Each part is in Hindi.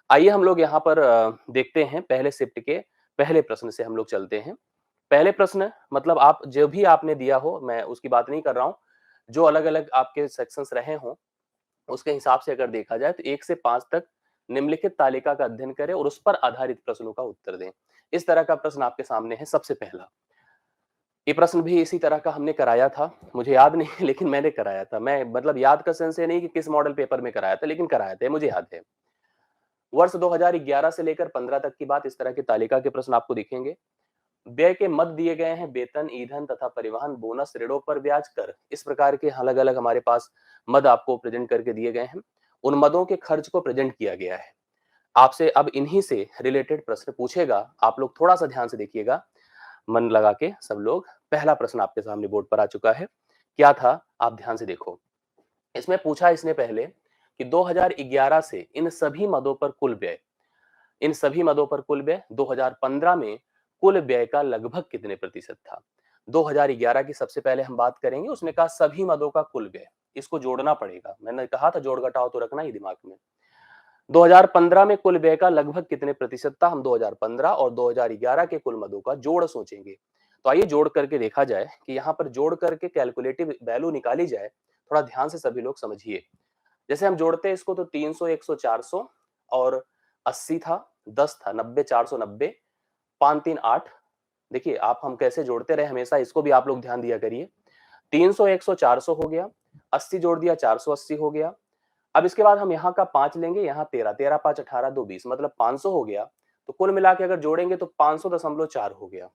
आइए हम लोग यहाँ पर देखते हैं पहले शिफ्ट के पहले प्रश्न से हम लोग चलते हैं। पहले प्रश्न मतलब आप जो भी आपने दिया हो, मैं उसकी बात नहीं कर रहा हूँ। जो अलग-अलग आपके सेक्शंस रहे हों, उसके हिसाब से अगर देखा जाए तो 1 से 5 तक निम्नलिखित तालिका का अध्ययन करें और उस पर आधारित प्रश्नों का उत्तर दें। इस तरह का प्रश्न आपके सामने है सबसे पहला। ये प्रश्न भी इसी तरह का हमने कराया था, मुझे याद नहीं है लेकिन मैंने कराया था। मैं मतलब याद का सेंस ये नहीं कि किस मॉडल पेपर में कराया था, लेकिन कराया था, ये मुझे याद है। वर्ष 2011 से लेकर 15 तक की बात, इस तरह की तालिका के प्रश्न आपको दिखेंगे। व्यय के मद दिए गए हैं, वेतन, ईंधन तथा परिवहन, बोनस, ऋणों पर ब्याज, कर। इस प्रकार के अलग-अलग हमारे पास मद आपको प्रेजेंट करके दिए गए हैं। उन मदों के खर्च को प्रेजेंट किया गया है। आपसे अब इन्हीं से रिलेटेड प्रश्न पूछेगा। आप लोग थोड़ा सा ध्यान से देखिएगा, मन लगा के सब लोग। पहला प्रश्न आपके सामने बोर्ड पर आ चुका है। क्या था, आप ध्यान से देखो। इसमें पूछा इसने पहले कि 2011 से इन सभी मदों पर कुल व्यय 2015 में कुल व्यय का लगभग कितने प्रतिशत था। 2011 की सबसे पहले हम बात करेंगे। उसने कहा सभी मदों का कुल व्यय, इसको जोड़ना पड़ेगा। मैंने कहा था जोड़ घटाव तो रखना ही दिमाग में। 2015 में कुल व्यय का लगभग कितने प्रतिशत था, हम 2015 और 2011 के कुल मदों का जोड़ सोचेंगे। तो आइए जोड़ करके देखा जाए कि यहाँ पर जोड़ करके कैलकुलेटिव वैल्यू निकाली जाए। थोड़ा ध्यान से सभी लोग समझिए। जैसे हम जोड़ते हैं इसको तो 300, 100, 400 और 80 था, 10 था, 90, 490, 5 3 8। देखिए आप हम कैसे जोड़ते रहे हमेशा, इसको भी आप लोग ध्यान दिया करिए। 300, 100, 400 हो गया, 80 जोड़ दिया 480 हो गया। अब इसके बाद हम यहाँ का 5 लेंगे, यहाँ 13, 13 5 18 2 20 मतलब 500 हो गया। तो कुल मिला के अगर जोड़ेंगे तो 500.4 हो गया।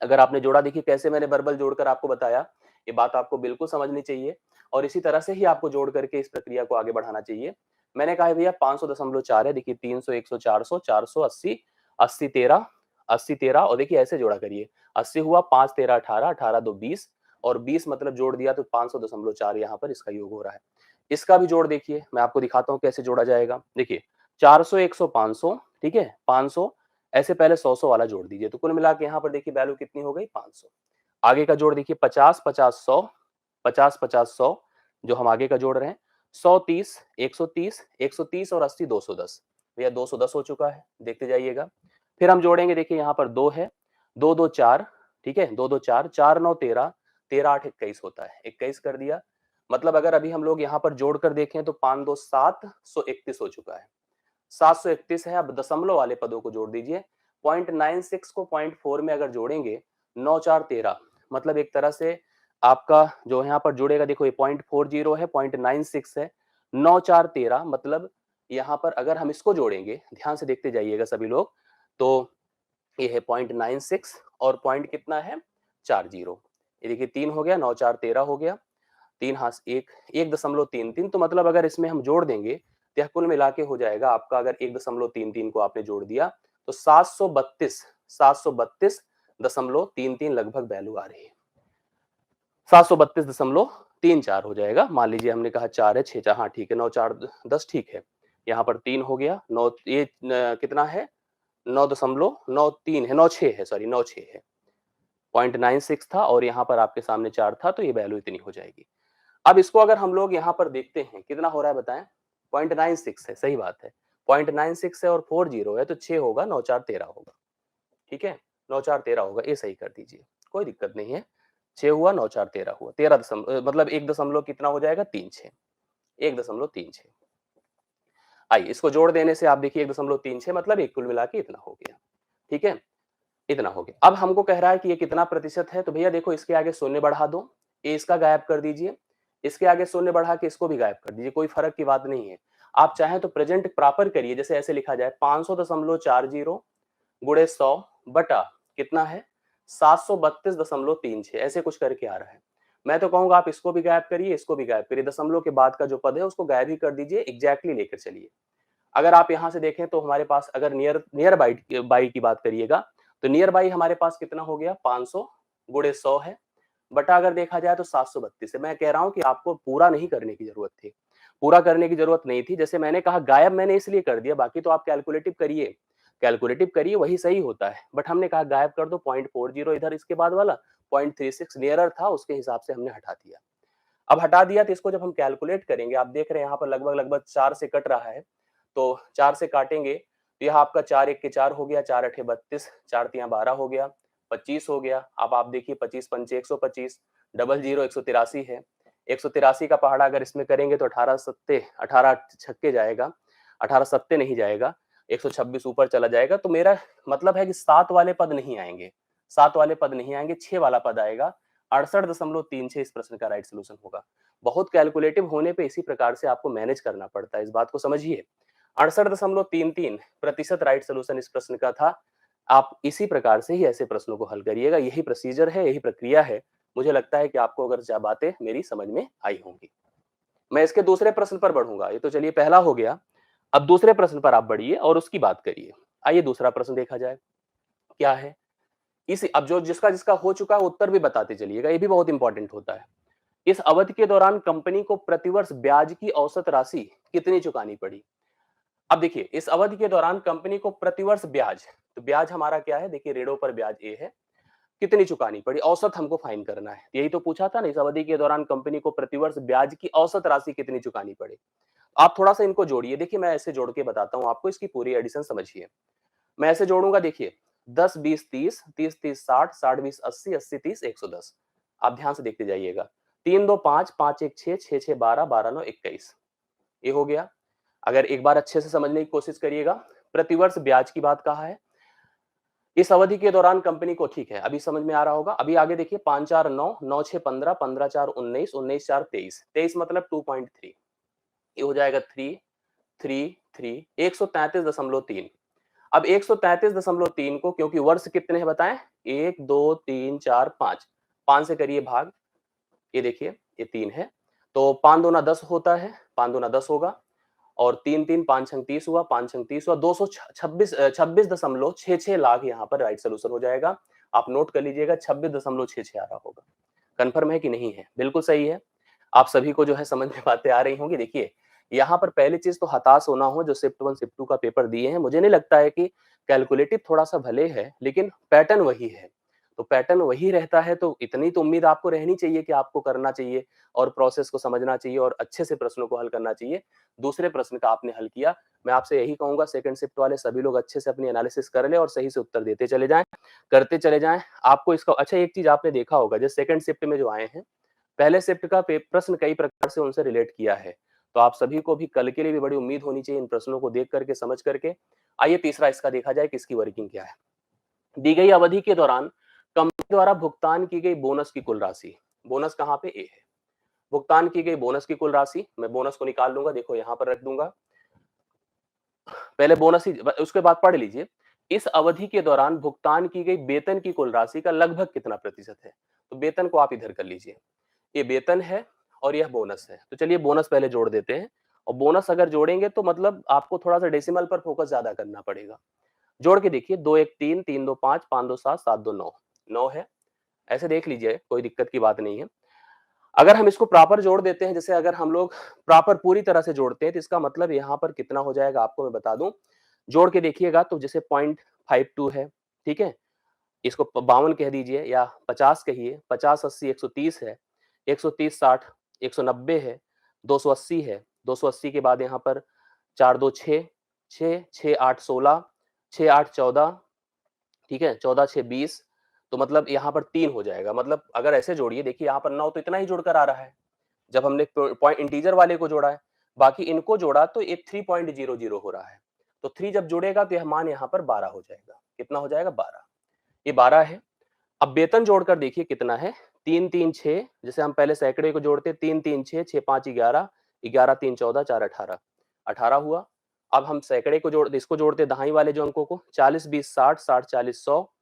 अगर आपने जोड़ा, देखिए कैसे मैंने वर्बल जोड़कर आपको बताया। ये बात आपको बिल्कुल समझनी चाहिए और इसी तरह से ही आपको जोड़ करके इस प्रक्रिया को आगे बढ़ाना चाहिए। मैंने कहा है भैया 500.4 है। देखिए 300, 100, 400, 480, 80 13, 80 13 और देखिए ऐसे जोड़ा करिए। 80 हुआ, 5 13 18, 18 2 20 और 20 मतलब जोड़ दिया तो 500.4 यहाँ पर इसका योग हो रहा है। इसका भी जोड़ देखिए, मैं आपको दिखाता हूँ कैसे जोड़ा जाएगा। देखिए 400, 100, 500, ठीक है, 500 ऐसे पहले 100 वाला जोड़ दीजिए तो कुल मिला के यहाँ पर देखिए वैल्यू कितनी हो गई, 500। आगे का जोड़ देखिए 50 50 100, 50 50 100 जो हम आगे का जोड़ रहे हैं। 100 30, 130, 130 और 80 210। भैया 210 हो चुका है, देखते जाइएगा। फिर हम जोड़ेंगे, देखिए यहाँ पर 2 है, 2 2 4, ठीक है, 2 2 4, 4 9 13, 13 8 21 होता है, 21 कर दिया। मतलब अगर अभी हम लोग यहाँ पर जोड़कर देखें तो 5 2 731 हो चुका है। 731 है। अब दशमलव वाले पदों को जोड़ दीजिए। 0.96 को 0.4 में अगर जोड़ेंगे, 9 4 13 मतलब एक तरह से आपका जो यहाँ पर जुड़ेगा, देखो ये 0.40 है, 0.96 है, 9 4 13 मतलब यहाँ पर अगर हम इसको जोड़ेंगे, ध्यान से देखते जाइएगा सभी लोग, तो ये है 0.96 और पॉइंट कितना है 40। ये देखिए 3 हो गया, 9 4 13 हो गया, 3 हाथ 1, 1.33। तो मतलब अगर इसमें हम जोड़ देंगे तो यह कुल मिला के हो जाएगा आपका, अगर 1.33 को आपने जोड़ दिया तो 732.33 लगभग वैल्यू आ रही है। 732.34 हो जाएगा। मान लीजिए हमने कहा 4 है, 6 4, हाँ ठीक है, 9 4 10 ठीक है। यहाँ पर 3 हो गया, 9 ये कितना है, 9.93 है, 96 है, सॉरी 96 है। 0.96 था और यहाँ पर आपके सामने 4 था, तो ये वैल्यू इतनी हो जाएगी। अब इसको अगर हम लोग यहाँ पर देखते हैं कितना हो रहा है बताएं। 0.96 है, सही बात है। 0.96 है और 40 है तो 6 होगा, 9 4 13 होगा। ठीक है, 9 4 13 होगा, ये सही कर दीजिए, कोई दिक्कत नहीं है। 6 हुआ, 9 4 13 हुआ, 13 मतलब 1 दशमलव कितना हो जाएगा, 36, 1.36। आइए इसको जोड़ देने से आप देखिए 1.36 मतलब एक कुल मिला के इतना हो गया। ठीक है, इतना हो गया। अब हमको कह रहा है कि ये कितना प्रतिशत है, तो भैया देखो इसके आगे शून्य बढ़ा दो, ये इसका गायब कर दीजिए, इसके आगे शून्य बढ़ा के इसको भी गायब कर दीजिए, कोई फर्क की बात नहीं है। आप चाहें तो प्रेजेंट प्रॉपर करिए, जैसे ऐसे लिखा जाए 500.40 गुणे 100 बटा कितना है 732.36, ऐसे कुछ करके आ रहा है। मैं तो कहूंगा आप इसको भी गायब करिए, इसको भी गायब करिए, दशमलव के बाद का जो पद है उसको गायब ही कर दीजिए, एग्जैक्टली लेकर चलिए। अगर आप यहां से देखें तो हमारे पास अगर नियर नियर बाई की बात करिएगा तो नियर बाई हमारे पास कितना हो गया, 500 गुणे 100 है, बटा अगर देखा जाए तो 732 है। मैं कह रहा हूं कि आपको पूरा नहीं करने की जरूरत थी, पूरा करने की जरूरत नहीं थी। जैसे मैंने कहा गायब मैंने इसलिए कर दिया, बाकी तो आप कैलकुलेटिव करिए, कैलकुलेटिव करिए, वही सही होता है। बट हमने कहा गायब कर दो 0.40 इधर, इसके बाद वाला 0.36 नियरर था, उसके हिसाब से हमने हटा दिया। अब हटा दिया तो इसको जब हम कैलकुलेट करेंगे, आप देख रहे हैं यहाँ पर लगभग लगभग 4 से कट रहा है, तो 4 से काटेंगे तो यह आपका 4 1 के 4 हो गया, 4 8 32, 4 3 12 हो गया, 25 हो गया। अब आप देखिए 25 पंचे 125, डबल जीरो 183 है। 183 का पहाड़ा अगर इसमें करेंगे तो 18 सत्ते 18 छक्के जाएगा, 18 सत्ते नहीं जाएगा, 126 ऊपर चला जाएगा। तो मेरा मतलब है कि 7 वाले पद नहीं आएंगे, 7 वाले पद नहीं आएंगे, 6 वाला पद आएगा। 68.36 इस प्रश्न का राइट सॉल्यूशन होगा। बहुत कैलकुलेटिव होने पे इसी प्रकार से आपको मैनेज करना पड़ता है, इस बात को समझिए। 68.33% राइट सॉल्यूशन इस प्रश्न का था। आप इसी प्रकार से ही ऐसे प्रश्नों को हल करिएगा, यही प्रोसीजर है, यही प्रक्रिया है। मुझे लगता है कि आपको अगर ज्यादा बातें मेरी समझ में आई होंगी। मैं इसके दूसरे प्रश्न पर बढ़ूंगा। ये तो चलिए पहला हो गया। अब दूसरे प्रश्न पर आप बढ़िए और उसकी बात करिए। आइए दूसरा प्रश्न देखा जाए क्या है। इस अब जो जिसका जिसका हो चुका है उत्तर भी बताते चलिएगा, ये भी बहुत इंपॉर्टेंट होता है। इस अवधि के दौरान कंपनी को प्रतिवर्ष ब्याज की औसत राशि कितनी चुकानी पड़ी? अब देखिए इस अवधि के दौरान कंपनी को प्रतिवर्ष ब्याज, तो ब्याज हमारा क्या है, देखिए ऋणों पर ब्याज ए है, कितनी चुकानी पड़ी, औसत हमको फाइंड करना है। यही तो पूछा था ना, इस अवधि के दौरान कंपनी को प्रतिवर्ष ब्याज की औसत राशि कितनी चुकानी पड़े। आप थोड़ा सा इनको जोड़िए। देखिए मैं ऐसे जोड़ के बताता हूं आपको, इसकी पूरी एडिशन समझिए। मैं ऐसे जोड़ूंगा, देखिए 10 20 30, 30 30 60, 60 20 80, 80 30 110। आप ध्यान से देखते जाइएगा। 3 2 5, 5 1 6, 6 6 12, 12 9 21, ये हो गया। अगर एक बार अच्छे से समझने की कोशिश करिएगा, प्रतिवर्ष ब्याज की बात कहा है। इस अवधि के दौरान कंपनी को, ठीक है अभी समझ में आ रहा होगा। अभी आगे देखिए 5 4 9, 9 6 15, 15 4 19, 19 4 23, 23 मतलब 2.3, ये हो जाएगा 3 3 3, 133.3। अब 133.3 को, क्योंकि वर्ष कितने हैं बताएं, 1 2 3 4 5, 5 से करिए भाग, ये देखिए ये 3 है, तो 5 दूना 10 होता है, 5 दूना 10 होगा, और 3 3 5 छंग 30 हुआ, 5 छंग 30 हुआ, 26.66 लाख यहाँ पर राइट सोल्यूशन हो जाएगा। आप नोट कर लीजिएगा, 26.66 आ रहा होगा। कंफर्म है कि नहीं है? बिल्कुल सही है। आप सभी को जो है समझ में बातें आ रही होंगी। देखिए यहाँ पर पहली चीज तो हताश होना हो, जो शिफ्ट 1 शिफ्ट 2 का पेपर दिए हैं, मुझे नहीं लगता है कि कैलकुलेटिव थोड़ा सा भले है, लेकिन पैटर्न वही है। तो पैटर्न वही रहता है, तो इतनी तो उम्मीद आपको रहनी चाहिए कि आपको करना चाहिए और प्रोसेस को समझना चाहिए और अच्छे से प्रश्नों को हल करना चाहिए। दूसरे प्रश्न का आपने हल किया, मैं आपसे यही कहूंगा सेकंड शिफ्ट वाले सभी लोग अच्छे से अपनी एनालिसिस कर ले और सही से उत्तर देते चले जाएं, करते चले जाएं। आपको इसका अच्छा एक चीज आपने देखा होगा, जैसे सेकंड शिफ्ट में जो आए हैं, पहले शिफ्ट का प्रश्न कई प्रकार से उनसे रिलेट किया है। तो आप सभी को भी कल के लिए भी बड़ी उम्मीद होनी चाहिए इन प्रश्नों को देख करके, समझ करके। आइए तीसरा इसका देखा जाए कि इसकी वर्किंग क्या है। दी गई अवधि के दौरान कंपनी द्वारा भुगतान की गई बोनस की कुल राशि, बोनस कहाँ पे, ए है, भुगतान की गई बोनस की कुल राशि, मैं बोनस को निकाल लूंगा, देखो यहां पर रख दूंगा। पहले बोनस ही, उसके बाद पढ़ लीजिए। इस अवधि के दौरान भुगतान की गई वेतन की कुल राशि का लगभग कितना प्रतिशत है। तो वेतन को आप इधर कर लीजिए, ये वेतन है और यह बोनस है। तो चलिए बोनस पहले जोड़ देते हैं, और बोनस अगर जोड़ेंगे तो मतलब आपको थोड़ा सा डेसिमल पर फोकस ज्यादा करना पड़ेगा। जोड़ के देखिए, 2 1 3, 3 2 5, 5 2 7, 7 2 9, 9 है। ऐसे देख लीजिए, कोई दिक्कत की बात नहीं है। अगर हम इसको प्रॉपर जोड़ देते हैं, जैसे अगर हम लोग प्रॉपर पूरी तरह से जोड़ते हैं, तो इसका मतलब यहाँ पर कितना हो जाएगा आपको मैं बता दूं। जोड़ के देखिएगा तो जैसे 0.52 है, ठीक है, इसको 52 कह दीजिए या 50 कहिए, 50 80 130 है, 130 60 190 है, 280 है, 280 के बाद यहाँ पर 4 2 6, 6 6 8 16, 6 8 14, ठीक है, 14 6 20, तो मतलब यहाँ पर 3 हो जाएगा। मतलब अगर ऐसे जोड़िए, देखिए यहाँ पर 9 तो इतना ही जुड़कर आ रहा है जब हमने पॉइंट इंटीजर वाले को जोड़ा है, बाकी इनको जोड़ा तो ये 3.00 हो रहा है। तो 3 जब जुड़ेगा तो यह मान यहाँ पर 12 हो जाएगा। कितना हो जाएगा, 12, ये 12 है। अब वेतन जोड़कर देखिए कितना है, 3 3 6, जैसे हम पहले सैकड़े को जोड़ते 3 3 6, 6 5 11, 11 3 14, 4 18, 18 हुआ। अब हम सैकड़े को इसको जोड़ते दहाई वाले जो अंकों को, 40 20 60, 60 40 100,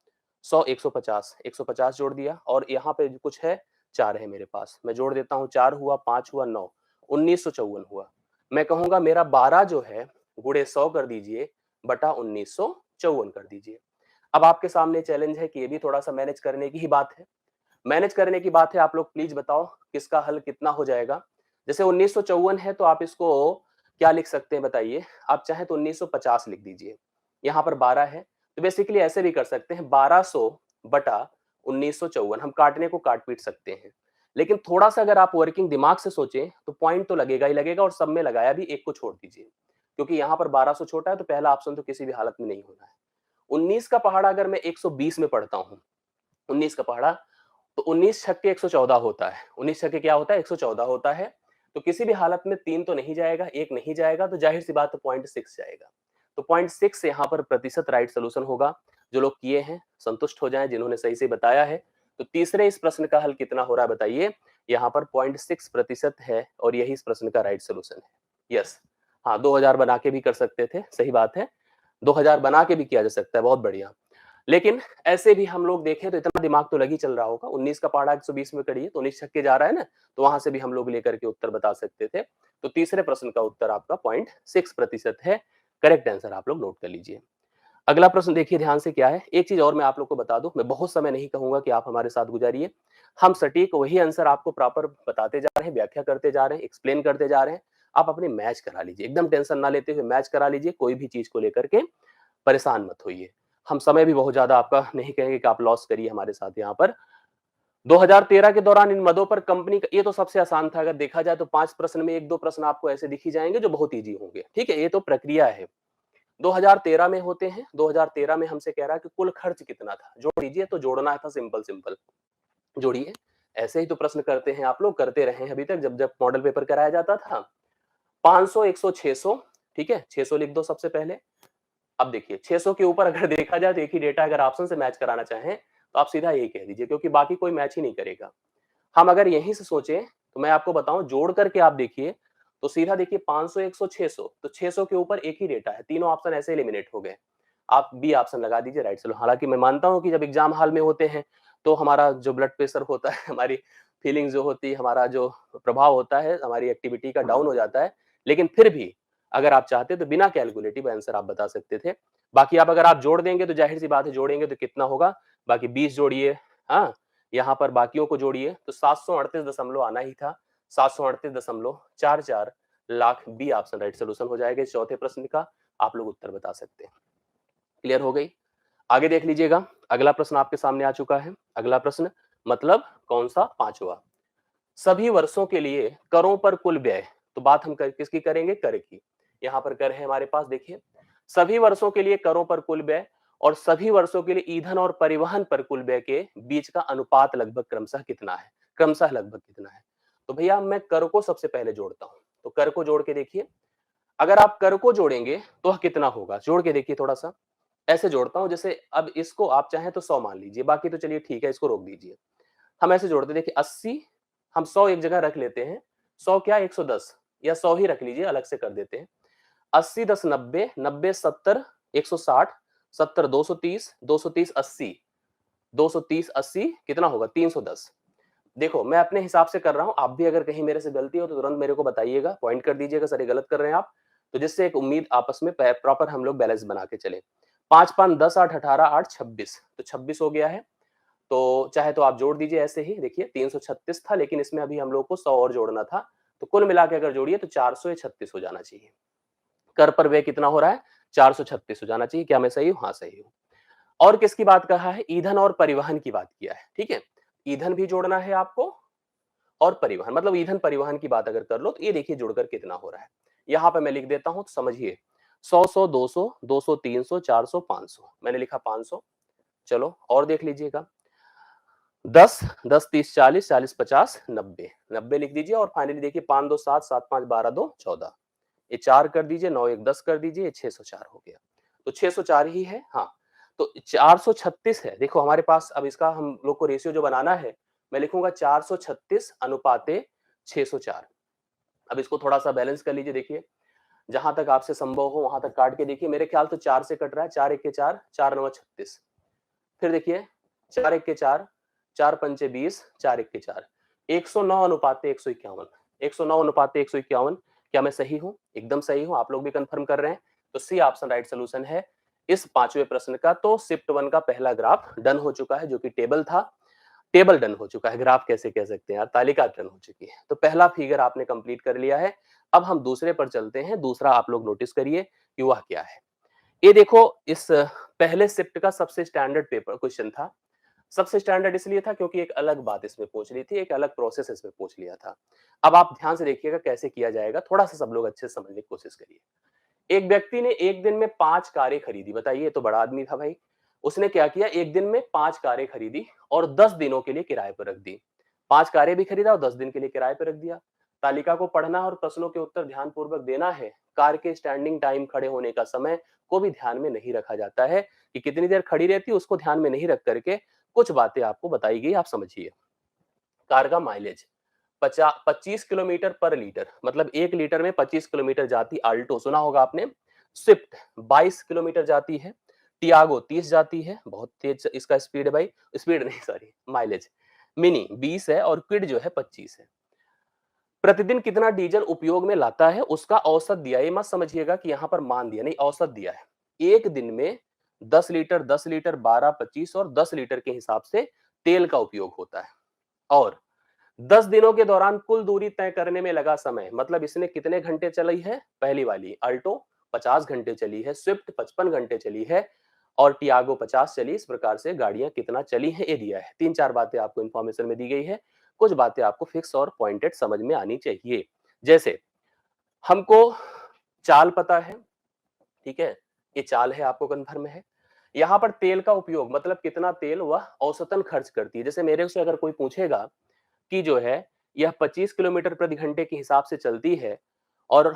100 150, 150 जोड़ दिया, और यहाँ पे कुछ है 4 है मेरे पास, मैं जोड़ देता हूँ, 4 हुआ, 5 हुआ, 9, 1954 हुआ। मैं कहूंगा मेरा 12 जो है गुणे 100 कर दीजिए बटा 1954 कर दीजिए। अब आपके सामने चैलेंज है कि ये भी थोड़ा सा मैनेज करने की ही बात है, मैनेज करने की बात है। आप लोग प्लीज बताओ किसका हल कितना हो जाएगा। जैसे 1954 है तो आप इसको क्या लिख सकते हैं बताइए। आप चाहे तो 1950 लिख दीजिए, यहाँ पर 12 है, तो बेसिकली ऐसे भी कर सकते हैं, 1200 बटा 1954, हम काटने को काट पीट सकते हैं। लेकिन थोड़ा सा अगर आप वर्किंग दिमाग से सोचें तो पॉइंट तो लगेगा ही लगेगा, और सब में लगाया भी, एक को छोड़ दीजिए। क्योंकि यहाँ पर 1200 छोटा है तो पहला ऑप्शन तो किसी भी हालत में नहीं होना है। 19 का पहाड़ा अगर मैं 120 में पढ़ता हूँ, 19 का पहाड़ा, तो 19 छक्के 114 होता है। 19 छक्के क्या होता है? 114 होता है। तो किसी भी हालत में 3 तो नहीं जाएगा, 1 नहीं जाएगा, तो ज़ाहिर-सी बात है 0.6 जाएगा। तो 0.6 यहाँ पर प्रतिशत राइट सॉल्यूशन होगा। जो लोग किए हैं, संतुष्ट हो जाएँ, जिन्होंने सही से बताया है। तो तीसरे इस प्रश्न का हल कितना हो रहा है बताइए? यहाँ पर 0.6% है और यही इस प्रश्न का राइट सॉल्यूशन है। यस, हाँ, 2000 बना के भी कर सकते थे, सही बात है। 2000 बना के भी किया जा सकता है, बहुत बढ़िया। लेकिन ऐसे भी हम लोग देखें तो इतना दिमाग तो लग ही चल रहा होगा। 19 का पहाड़ा 120 में करिए तो 19 छक्के जा रहा है ना, तो वहां से भी हम लोग लेकर के उत्तर बता सकते थे। तो तीसरे प्रश्न का उत्तर आपका 0.6% है। करेक्ट आंसर आप लोग नोट कर लीजिए। अगला प्रश्न देखिए ध्यान से क्या है। एक चीज और मैं आप लोग को बता दूं, मैं बहुत समय नहीं कहूंगा कि आप हमारे साथ गुजारिए। हम सटीक वही आंसर आपको प्रॉपर बताते जा रहे हैं, व्याख्या करते जा रहे हैं, एक्सप्लेन करते जा रहे हैं। आप अपने मैच करा लीजिए, एकदम टेंशन ना लेते हुए मैच करा लीजिए, कोई भी चीज को लेकर के परेशान मत होइए। हम समय भी बहुत ज्यादा आपका नहीं कहेंगे कि आप लॉस करिए हमारे साथ यहाँ पर। 2013 के दौरान इन मदों पर कंपनी का, ये तो सबसे आसान था, अगर देखा जाए तो 5 प्रश्न में 1-2 प्रश्न आपको ऐसे दिख ही जाएंगे जो बहुत इजी होंगे। ठीक है, ये तो प्रक्रिया है। 2013 में होते हैं। 2013 में हमसे कह रहा है कि कुल खर्च कितना था, जोड़ दीजिए। तो जोड़ना था, सिंपल सिंपल जोड़िए। ऐसे ही तो प्रश्न करते हैं आप लोग, करते रहे हैं अभी तक, जब जब मॉडल पेपर कराया जाता था। 500, 100, 600, ठीक है, 600 लिख दो सबसे पहले। अब देखिए 600 के ऊपर अगर देखा जाए तो एक ही डेटा, अगर ऑप्शन से मैच कराना चाहें तो आप सीधा यही कह दीजिए, क्योंकि बाकी कोई मैच ही नहीं करेगा। हम अगर यहीं से सोचें तो मैं आपको बताऊं, जोड़ करके आप देखिए तो सीधा देखिए 500, 100, 600, तो 600 के ऊपर एक ही डेटा है, तीनों ऑप्शन ऐसे एलिमिनेट हो गए। आप बी ऑप्शन लगा दीजिए राइट। चलो, हालांकि मैं मानता हूं कि जब एग्जाम हॉल में होते हैं तो हमारा जो ब्लड प्रेशर होता है, हमारी फीलिंग जो होती है, हमारा जो प्रभाव होता है, हमारी एक्टिविटी का डाउन हो जाता है। लेकिन फिर भी अगर आप चाहते तो बिना कैलकुलेटिव आंसर आप बता सकते थे। बाकी आप अगर आप जोड़ देंगे तो जाहिर सी बात है, जोड़ेंगे तो कितना होगा, बाकी 20 जोड़िए। हाँ, यहाँ पर बाकियों को जोड़िए तो 738 दशमलव आना ही था। 738.44 lakh B option right solution हो जाएगा इस चौथे प्रश्न का। आप लोग उत्तर बता सकते हैं। क्लियर हो गई? आगे देख लीजिएगा। अगला प्रश्न आपके सामने आ चुका है। अगला प्रश्न मतलब कौन सा? पांचवा। सभी वर्षों के लिए करों पर कुल व्यय। तो बात हम किसकी करेंगे? कर की। यहाँ पर कर है हमारे पास, देखिए सभी वर्षों के लिए करों पर कुल व्यय और सभी वर्षों के लिए ईंधन और परिवहन पर कुल व्यय के बीच का अनुपात लगभग क्रमशः कितना है? क्रमशः लगभग कितना है? तो भैया मैं कर को सबसे पहले जोड़ता हूं। तो कर को जोड़ के देखिए, अगर आप कर को जोड़ेंगे तो कितना होगा, जोड़ के देखिए थोड़ा सा। ऐसे जोड़ता हूं जैसे, अब इसको आप चाहें तो 100 मान लीजिए, बाकी तो चलिए ठीक है, इसको रोक दीजिए। हम ऐसे जोड़ते, देखिए 80, हम 100 एक जगह रख लेते हैं। 100 क्या, 110, या 100 ही रख लीजिए, अलग से कर देते हैं। 80 10 90, 90 70, 160, 70 230, 230 80, 230 80 कितना होगा? 310। देखो मैं अपने हिसाब से कर रहा हूं, आप भी अगर कहीं मेरे से गलती हो तो तुरंत मेरे को बताइएगा, पॉइंट कर दीजिएगा सर ये गलत कर रहे हैं आप। तो जिससे एक उम्मीद आपस में प्रॉपर हम लोग बैलेंस बना के चले। 5 5 10 8 18 8 26, तो 26 हो गया है। तो चाहे तो आप जोड़ दीजिए ऐसे ही, देखिए 336 था, लेकिन इसमें अभी हम लोग को 100 और जोड़ना था। तो कुल मिला के अगर जोड़िए तो 436 हो जाना चाहिए। कर पर व्यय कितना हो रहा है? 436 हो जाना चाहिए। क्या मैं सही हूं? हाँ सही हूं। और किसकी बात कहा है? ईंधन और परिवहन की बात किया है। ठीक है, ईंधन भी जोड़ना है आपको और परिवहन, मतलब ईंधन परिवहन की बात अगर कर लो तो ये देखिए जुड़कर कितना हो रहा है। यहाँ पे मैं लिख देता हूं तो समझिए, 100 100 200 200 300 400 500, मैंने लिखा 500। चलो और देख लीजिएगा, 10 10 30 40 40 50 90, 90 लिख दीजिए। और फाइनली देखिए 5 2 7 7 5 12 2 14, ये 4 कर दीजिए, 9 1 10 कर दीजिए, ये 604 हो गया। तो 604 ही है। हाँ, तो 436 है। देखो हमारे पास अब इसका हम लोग को रेशियो जो बनाना है, मैं लिखूंगा 436 अनुपाते 604। अब इसको थोड़ा सा बैलेंस कर लीजिए। देखिए जहां तक आपसे संभव हो वहां तक काट के देखिए, मेरे ख्याल तो 4 से कट रहा है। 4 1 के 4, 4 9 36, फिर देखिए 4 1 के 4, 4 पंचे 20, 4 1 के 4, 109 अनुपाते 151, 109 अनुपाते 151। क्या मैं सही हूं? एकदम सही हूं। आप लोग भी कंफर्म कर रहे हैं। तो सी ऑप्शन राइट सोल्यूशन है इस पांचवें प्रश्न का। तो शिफ्ट 1 का पहला ग्राफ डन हो चुका है, जो कि टेबल था। टेबल डन हो चुका है, ग्राफ कैसे कह सकते हैं यार, तालिका डन हो चुकी है। तो पहला फिगर आपने कंप्लीट कर लिया है। अब हम दूसरे पर चलते हैं। दूसरा आप लोग नोटिस करिए कि वह क्या है। ये देखो, इस पहले शिफ्ट का सबसे स्टैंडर्ड पेपर क्वेश्चन था। सबसे स्टैंडर्ड इसलिए था क्योंकि एक अलग बात इसमें पूछ ली थी, एक अलग प्रोसेस इसमें पूछ लिया था। अब आप ध्यान से देखिएगा कैसे किया जाएगा, थोड़ा सा सब लोग अच्छे से समझने की कोशिश करिए। एक व्यक्ति ने एक दिन में 5 कारें खरीदी, बताइए ये तो बड़ा आदमी था भाई। उसने क्या किया, एक दिन में 5 कारें खरीदी और 10 दिनों के लिए किराए पर रख दी। 5 कारें भी खरीदा और 10 दिन के लिए किराए पर रख दिया। तालिका को पढ़ना और प्रश्नों के उत्तर ध्यानपूर्वक देना है। कार के स्टैंडिंग टाइम, खड़े होने का समय को भी ध्यान में नहीं रखा जाता है कि कितनी देर खड़ी रहती है, उसको ध्यान में नहीं रख करके कुछ बातें आपको बताई गई, आप समझिए। कार का माइलेज 25 किलोमीटर पर लीटर, मतलब 1 लीटर में 25 किलोमीटर जाती अल्टो, सुना होगा आपने। स्विफ्ट 22 किलोमीटर जाती है। टियागो 30 जाती है, बहुत तेज इसका स्पीड है भाई, स्पीड नहीं सॉरी माइलेज। मिनी 20 है और क्विड जो है 25 है। प्रतिदिन कितना डीजल उपयोग में लाता है उसका औसत दिया है। ये मत समझिएगा कि यहाँ पर मान दिया, नहीं, औसत दिया है। एक दिन में 10 लीटर 12 25 और 10 लीटर के हिसाब से तेल का उपयोग होता है। और 10 दिनों के दौरान कुल दूरी तय करने में लगा समय, मतलब इसने कितने घंटे चलाई है। पहली वाली अल्टो 50 घंटे चली है, स्विफ्ट 55 घंटे चली है और टियागो 50 चली। इस प्रकार से गाड़ियां कितना चली हैं ये दिया है। 3-4 बातें आपको इंफॉर्मेशन में दी गई है। कुछ बातें आपको फिक्स और पॉइंटेड समझ में आनी चाहिए। जैसे हमको चाल पता है, ठीक है, ये चाल है, आपको कंफर्म है। यहाँ पर तेल का उपयोग, मतलब कितना तेल वह औसतन खर्च करती है। जैसे मेरे से अगर कोई पूछेगा कि जो है यह 25 किलोमीटर प्रति घंटे के हिसाब से चलती है और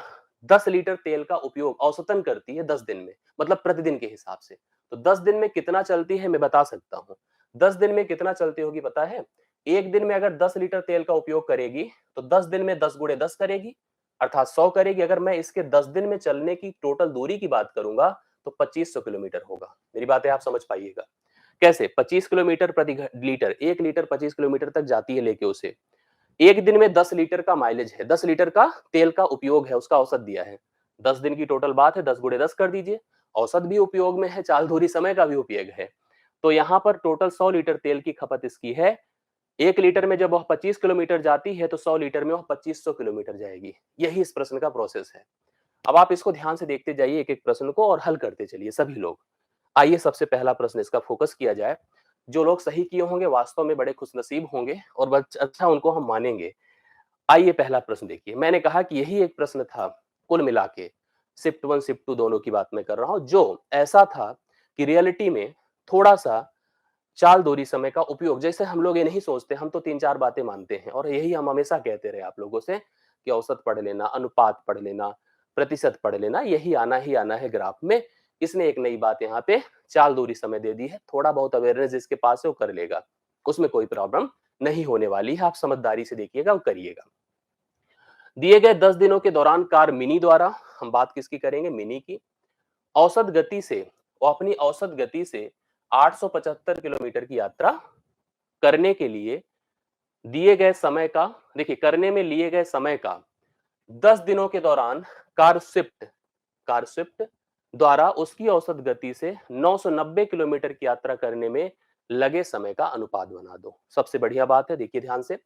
10 लीटर तेल का उपयोग औसतन करती है 10 दिन में, मतलब प्रतिदिन के हिसाब से। तो 10 दिन में कितना चलती है मैं बता सकता हूँ। 10 दिन में कितना चलती होगी पता है? एक दिन में अगर 10 लीटर तेल का उपयोग करेगी तो 10 दिन में 10 गुणे 10 करेगी, अर्थात 100 करेगी। अगर मैं इसके 10 दिन में चलने की टोटल दूरी की बात करूंगा तो 2500 किलोमीटर होगा। मेरी बातें आप समझ पाइएगा। कैसे? 25 किलोमीटर प्रति लीटर, 1 लीटर 25 किलोमीटर तक जाती है लेके उसे। एक दिन में 10 लीटर का माइलेज है, 10 लीटर का तेल का उपयोग है, उसका औसत दिया है। 10 दिन की टोटल बात है, 10 गुणे 10 कर दीजिए। औसत भी उपयोग में है, चाल धुरी समय का भी उपयोग है। तो यहाँ पर टोटल 100 लीटर तेल की खपत इसकी है। 1 लीटर में जब वह 25 किलोमीटर जाती है तो 100 लीटर में वह 2500 किलोमीटर जाएगी। यही इस प्रश्न का प्रोसेस है। अब आप इसको ध्यान से देखते जाइए एक-एक प्रश्न को और हल करते चलिए सभी लोग। आइए सबसे पहला प्रश्न इसका फोकस किया जाए। जो लोग सही किए होंगे वास्तव में बड़े खुशनसीब होंगे और बच अच्छा उनको हम मानेंगे। आइए पहला प्रश्न देखिए। मैंने कहा कि यही एक प्रश्न था कुल मिला के, शिफ्ट 1 शिफ्ट 2 दोनों की बात मैं कर रहा हूँ, जो ऐसा था कि रियलिटी में थोड़ा-सा चाल दूरी समय का उपयोग, जैसे हम लोग ये नहीं सोचते, हम तो 3-4 बातें मानते हैं और यही हम हमेशा कहते रहे आप लोगों से कि औसत पढ़ लेना, अनुपात पढ़ लेना, प्रतिशत पढ़ लेना, यही आना ही आना है ग्राफ में। इसने एक नई बात यहाँ पे चाल दूरी समय दे दी है। थोड़ा बहुत अवेयरनेस जिसके पास है वो कर लेगा, उसमें कोई प्रॉब्लम नहीं होने वाली है। आप समझदारी से देखिएगा और करिएगा। दिए गए 10 दिनों के दौरान कार मिनी द्वारा, हम बात किसकी करेंगे, मिनी की, औसत गति से, वो अपनी औसत गति से 875 किलोमीटर की यात्रा करने के लिए दिए गए समय का, देखिए करने में लिए गए समय का 10 दिनों के दौरान कार स्विफ्ट द्वारा उसकी औसत गति से 990 किलोमीटर की यात्रा करने में लगे समय का अनुपात बना दो। सबसे बढ़िया बात है, देखिए ध्यान से।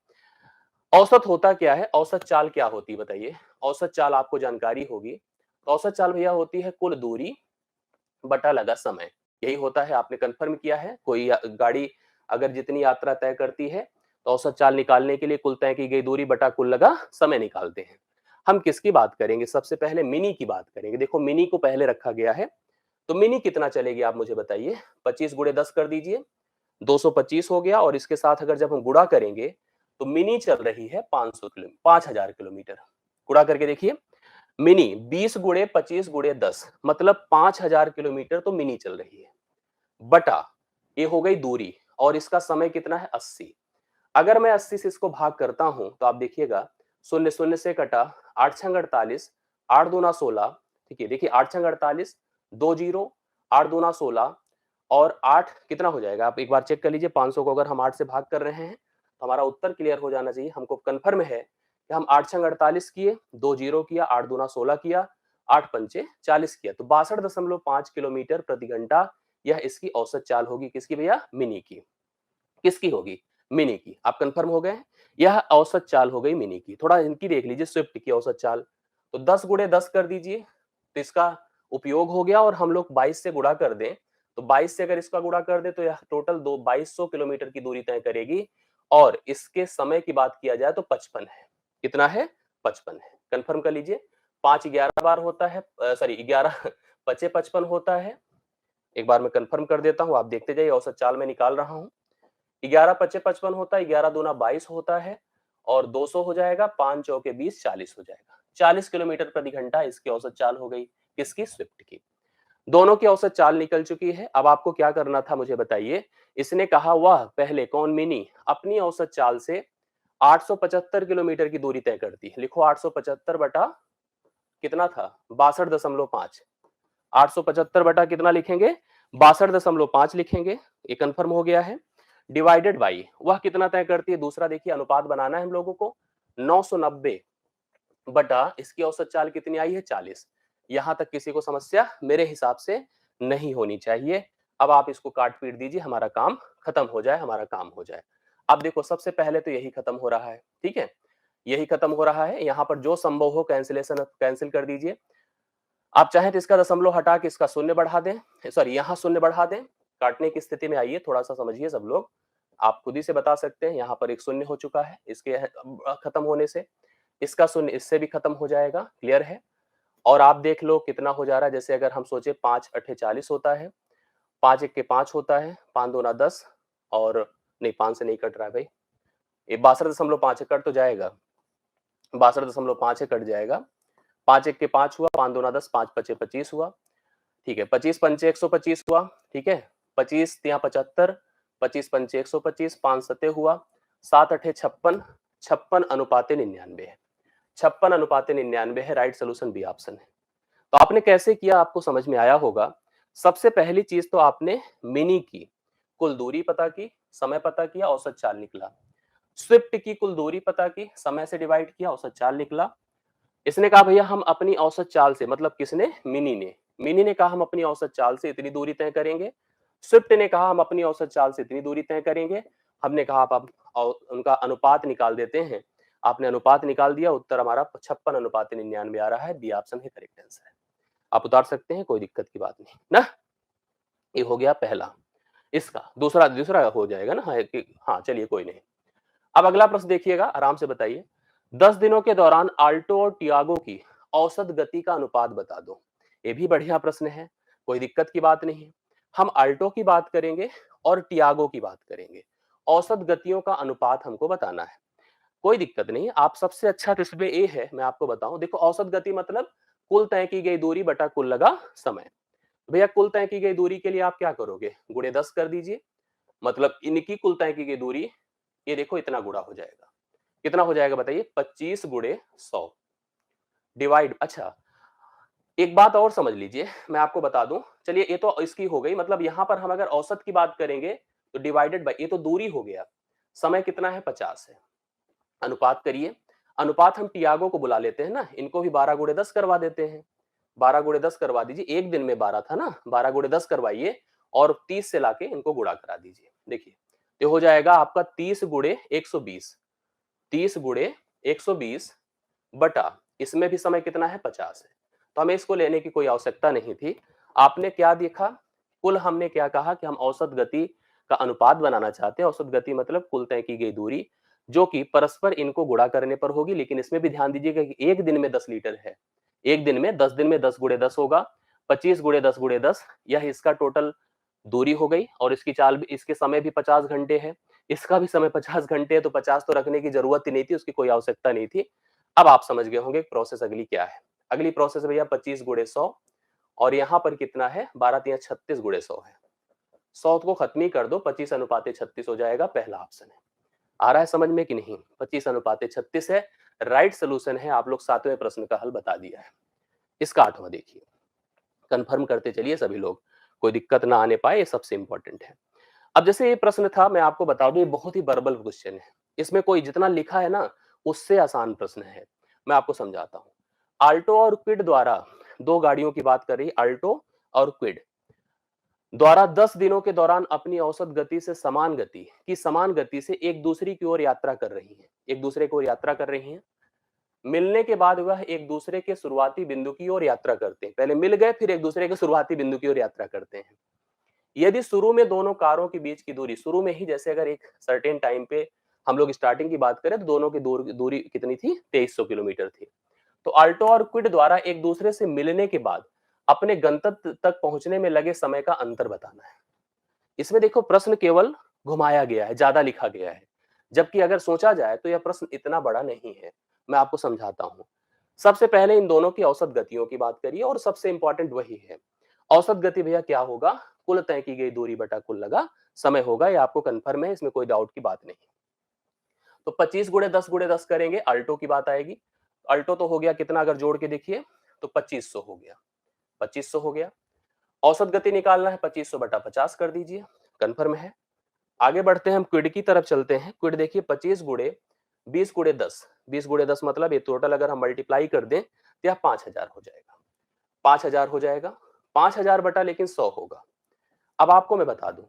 औसत होता क्या है, औसत चाल क्या होती है बताइए। औसत चाल आपको जानकारी होगी। तो औसत चाल भैया होती है कुल दूरी बटा लगा समय। यही होता है, आपने कंफर्म किया है। कोई गाड़ी अगर जितनी यात्रा तय करती है तो औसत चाल निकालने के लिए कुल तय की गई दूरी बटा कुल लगा समय निकालते हैं। हम किसकी बात करेंगे, सबसे पहले मिनी की बात करेंगे। देखो मिनी को पहले रखा गया है, तो मिनी कितना चलेगी आप मुझे बताइए। 25 गुणे 10 कर दीजिए, 225 हो गया। और इसके साथ अगर जब हम गुणा करेंगे तो मिनी चल रही है 500 किलो 5000 किलोमीटर। गुणा करके देखिए, मिनी 20 गुणे 25 गुणे 10 मतलब 5000 किलोमीटर तो मिनी चल रही है, बटा ये हो गई दूरी और इसका समय कितना है 80। अगर मैं 80 से इसको भाग करता हूं तो आप देखिएगा, शून्य शून्य से कटा, 8 छंग 48, 8 दूना 16, ठीक है। देखिए 8 छंग 48, 2 जीरो, 8 दूना 16 और 8 कितना हो जाएगा, आप एक बार चेक कर लीजिए। 500 को अगर हम 8 से भाग कर रहे हैं तो हमारा उत्तर क्लियर हो जाना चाहिए। हमको कन्फर्म है कि हम 8 छंग 48 किए, 2 जीरो किया, 8 दूना 16 किया, 8 पंचे 40 किया, तो 62.5 किलोमीटर प्रति घंटा यह इसकी औसत चाल होगी। किसकी भैया, मिनी की। किसकी होगी, मिनी की। आप कंफर्म हो गए, यह औसत चाल हो गई मिनी की। थोड़ा इनकी देख लीजिए, स्विफ्ट की औसत चाल। तो 10 गुणे 10 कर दीजिए तो इसका उपयोग हो गया। और हम लोग 22 से गुणा कर दें तो 22 से अगर इसका गुणा कर दे तो यह टोटल 2200 किलोमीटर की दूरी तय करेगी। और इसके समय की बात किया जाए तो 55 है। कितना है, 55 है। कंफर्म कर लीजिए, 5 11 बार होता है, सॉरी 11 पचे 55 होता है। एक बार मैं कंफर्म कर देता हूँ, आप देखते जाइए, औसत चाल मैं निकाल रहा हूँ। 11 पचे 55 होता है, 11 दूना 22 होता है और 200 हो जाएगा, 5 चौके 20, 40 हो जाएगा। 40 किलोमीटर प्रति घंटा इसकी औसत चाल हो गई। किसकी? स्विफ्ट की। दोनों की औसत चाल निकल चुकी है। अब आपको क्या करना था मुझे बताइए? इसने कहा वह पहले कौन? मिनी अपनी औसत चाल से 875 किलोमीटर की दूरी तय करती है। लिखो 875 बटा कितना था? 62.5। 875 बटा कितना लिखेंगे? 62.5 लिखेंगे। ये कंफर्म हो गया है। डिवाइडेड बाई वह कितना तय करती है? दूसरा देखिए, अनुपात बनाना है हम लोगों को। 990 बटा इसकी औसत चाल कितनी आई है? 40। यहां तक किसी को समस्या मेरे हिसाब से नहीं होनी चाहिए। अब आप इसको काट पीट दीजिए, हमारा काम खत्म हो जाए, हमारा काम हो जाए। अब देखो, सबसे पहले तो यही खत्म हो रहा है, ठीक है? यही खत्म हो रहा है। यहां पर जो संभव हो कैंसिलेशन कैंसिल कर दीजिए। आप चाहें तो इसका दशमलव हटा के इसका शून्य बढ़ा दें, सॉरी यहां शून्य बढ़ा दें। काटने की स्थिति में आइए, थोड़ा सा समझिए सब लोग। आप खुद ही से बता सकते हैं, यहाँ पर एक शून्य हो चुका है इसके खत्म होने से। इसका शून्य इससे भी खत्म हो जाएगा। क्लियर है? और आप देख लो कितना हो जा रहा है। जैसे अगर हम सोचे 5 अठे 40 होता है, 5 एक के 5 होता है, 5 दूना 10 और नहीं 5 से नहीं कट रहा है भाई, ये 62.5 कट तो जाएगा, 62.5 कट जाएगा। 5 एक के 5 हुआ, 5 दूना 10, 5 पचे 25 हुआ। ठीक है, 25 पंचे 125 हुआ। ठीक है, 25 तिया 75, 25 पंचे 125, 5 सते हुआ, 7 अठे 56, 56 अनुपाते 99 है। 56 अनुपाते 99 है। राइट सोल्यूशन बी ऑप्शन है। तो आपने कैसे किया आपको समझ में आया होगा। सबसे पहली चीज तो आपने मिनी की कुल दूरी पता की, समय पता किया, औसत चाल निकला। स्विफ्ट की कुल दूरी पता की, समय से डिवाइड किया, औसत चाल निकला। इसने कहा भैया हम अपनी औसत चाल से, मतलब किसने? मिनी ने कहा हम अपनी औसत चाल से इतनी दूरी तय करेंगे। स्विफ्ट ने कहा हम अपनी औसत चाल से इतनी दूरी तय करेंगे। हमने कहा आप उनका अनुपात निकाल देते हैं। आपने अनुपात निकाल दिया, उत्तर हमारा 56 अनुपात 99 आ रहा है। बी ऑप्शन है करेक्ट आंसर। आप उतार सकते हैं, कोई दिक्कत की बात नहीं ना। ये हो गया पहला। इसका दूसरा दूसरा हो जाएगा ना? हाँ चलिए कोई नहीं। अब अगला प्रश्न देखिएगा, आराम से बताइए। 10 दिनों के दौरान आल्टो और टियागो की औसत गति का अनुपात बता दो। ये भी बढ़िया प्रश्न है, कोई दिक्कत की बात नहीं। हम आल्टो की बात करेंगे और टियागो की बात करेंगे। औसत गतियों का अनुपात हमको बताना है। कोई दिक्कत नहीं, आप सबसे अच्छा तो इसमें ये है, मैं आपको बताऊं। देखो, औसत गति मतलब कुल तय की गई दूरी बटा कुल लगा समय। भैया कुल तय की गई दूरी के लिए आप क्या करोगे? गुणे 10 कर दीजिए। मतलब इनकी कुल तय की गई दूरी, ये देखो इतना गुणा हो जाएगा। कितना हो जाएगा बताइए? 25 गुणे 100 डिवाइड। अच्छा, एक बात और समझ लीजिए, मैं आपको बता दूं। चलिए ये तो इसकी हो गई, मतलब यहां पर हम अगर औसत की बात करेंगे तो डिवाइडेड बाई, ये तो दूरी हो गया। समय कितना है? 50 है। अनुपात करिए। अनुपात हम टियागो को बुला लेते हैं ना, इनको भी 12 गुणे 10 करवा देते हैं। 12 गुणे 10 करवा दीजिए। एक दिन में 12 था ना, 12 गुणे 10 करवाइए और 30 से लाके इनको गुणा करा दीजिए। देखिए ये हो जाएगा आपका 30 गुणे 120, 30 गुणे 120 बटा इसमें भी समय कितना है? 50 है। तो हमें इसको लेने की कोई आवश्यकता नहीं थी। आपने क्या देखा? कुल हमने क्या कहा कि हम औसत गति का अनुपात बनाना चाहते हैं। औसत गति मतलब कुल तय की गई दूरी, जो कि परस्पर इनको गुणा करने पर होगी। लेकिन इसमें भी ध्यान दीजिएगा कि एक दिन में 10 लीटर है। एक दिन में 10 दिन में 10 गुणे 10 होगा। 25 गुणे 10 गुणे 10, यह इसका टोटल दूरी हो गई। और इसकी चाल भी, इसके समय भी 50 घंटे है, इसका भी समय 50 घंटे है। तो 50 तो रखने की जरूरत ही नहीं थी, उसकी कोई आवश्यकता नहीं थी। अब आप समझ गए होंगे प्रोसेस अगली क्या है। अगली प्रोसेस भैया 25 गुणे 100 और यहाँ पर कितना है? 12 तिया 36 गुणे 100 है। 100 को खत्म ही कर दो, 25 अनुपाते 36 हो जाएगा। पहला ऑप्शन है। आ रहा है समझ में कि नहीं? 25 अनुपाते 36 है। राइट सोल्यूशन है। आप लोग 7वें प्रश्न का हल बता दिया है। इसका 8वां देखिए, कंफर्म करते चलिए सभी लोग, कोई दिक्कत ना आने पाए, ये सबसे इंपॉर्टेंट है। अब जैसे ये प्रश्न था, मैं आपको बता दूं, ये बहुत ही बर्बल क्वेश्चन है। इसमें कोई जितना लिखा है ना, उससे आसान प्रश्न है। मैं आपको समझाता हूं। आल्टो और क्विड द्वारा, दो गाड़ियों की बात कर रही, आल्टो और क्विड द्वारा 10 दिनों के दौरान अपनी औसत गति से समान गति से एक दूसरे की ओर यात्रा कर रही हैं। एक दूसरे की ओर यात्रा कर रही हैं। मिलने के बाद वह एक दूसरे के शुरुआती बिंदु की ओर यात्रा करते हैं। पहले मिल गए, फिर एक दूसरे के शुरुआती बिंदु की ओर यात्रा करते हैं। यदि शुरू में दोनों कारों के बीच की दूरी, शुरू में ही जैसे अगर एक सर्टेन टाइम पे हम लोग स्टार्टिंग की बात करें तो दोनों की दूरी कितनी थी? 2300 किलोमीटर थी। तो आल्टो और क्विड द्वारा एक दूसरे से मिलने के बाद अपने गंतव्य तक पहुंचने में लगे समय का अंतर बताना है। इसमें देखो प्रश्न केवल घुमाया गया है, ज्यादा लिखा गया है, जबकि अगर सोचा जाए तो यह प्रश्न इतना बड़ा नहीं है। मैं आपको समझाता हूं। सबसे पहले इन दोनों की औसत गतियों की बात करिए और सबसे इंपॉर्टेंट वही है। औसत गति भैया क्या होगा? कुल तय की गई दूरी बटा कुल लगा समय होगा। ये आपको कंफर्म है, इसमें कोई डाउट की बात नहीं। तो 25 गुणे 10 करेंगे, अल्टो की बात आएगी। अल्टो तो हो गया कितना, अगर जोड़ के देखिए तो 2500 हो गया। 2500 हो गया। औसत गति निकालना है, 2500 बटा 50 कर दीजिए, कंफर्म है। आगे बढ़ते हैं, हम क्विड की तरफ चलते हैं। क्विड देखिए 25 गुणे 20 गुणे 10, 20 गुणे 10 मतलब ये टोटल अगर हम मल्टीप्लाई कर दें तो यह 5000 हो जाएगा। 5000 हो जाएगा। 5000 बटा लेकिन 100 होगा। अब आपको मैं बता दूं,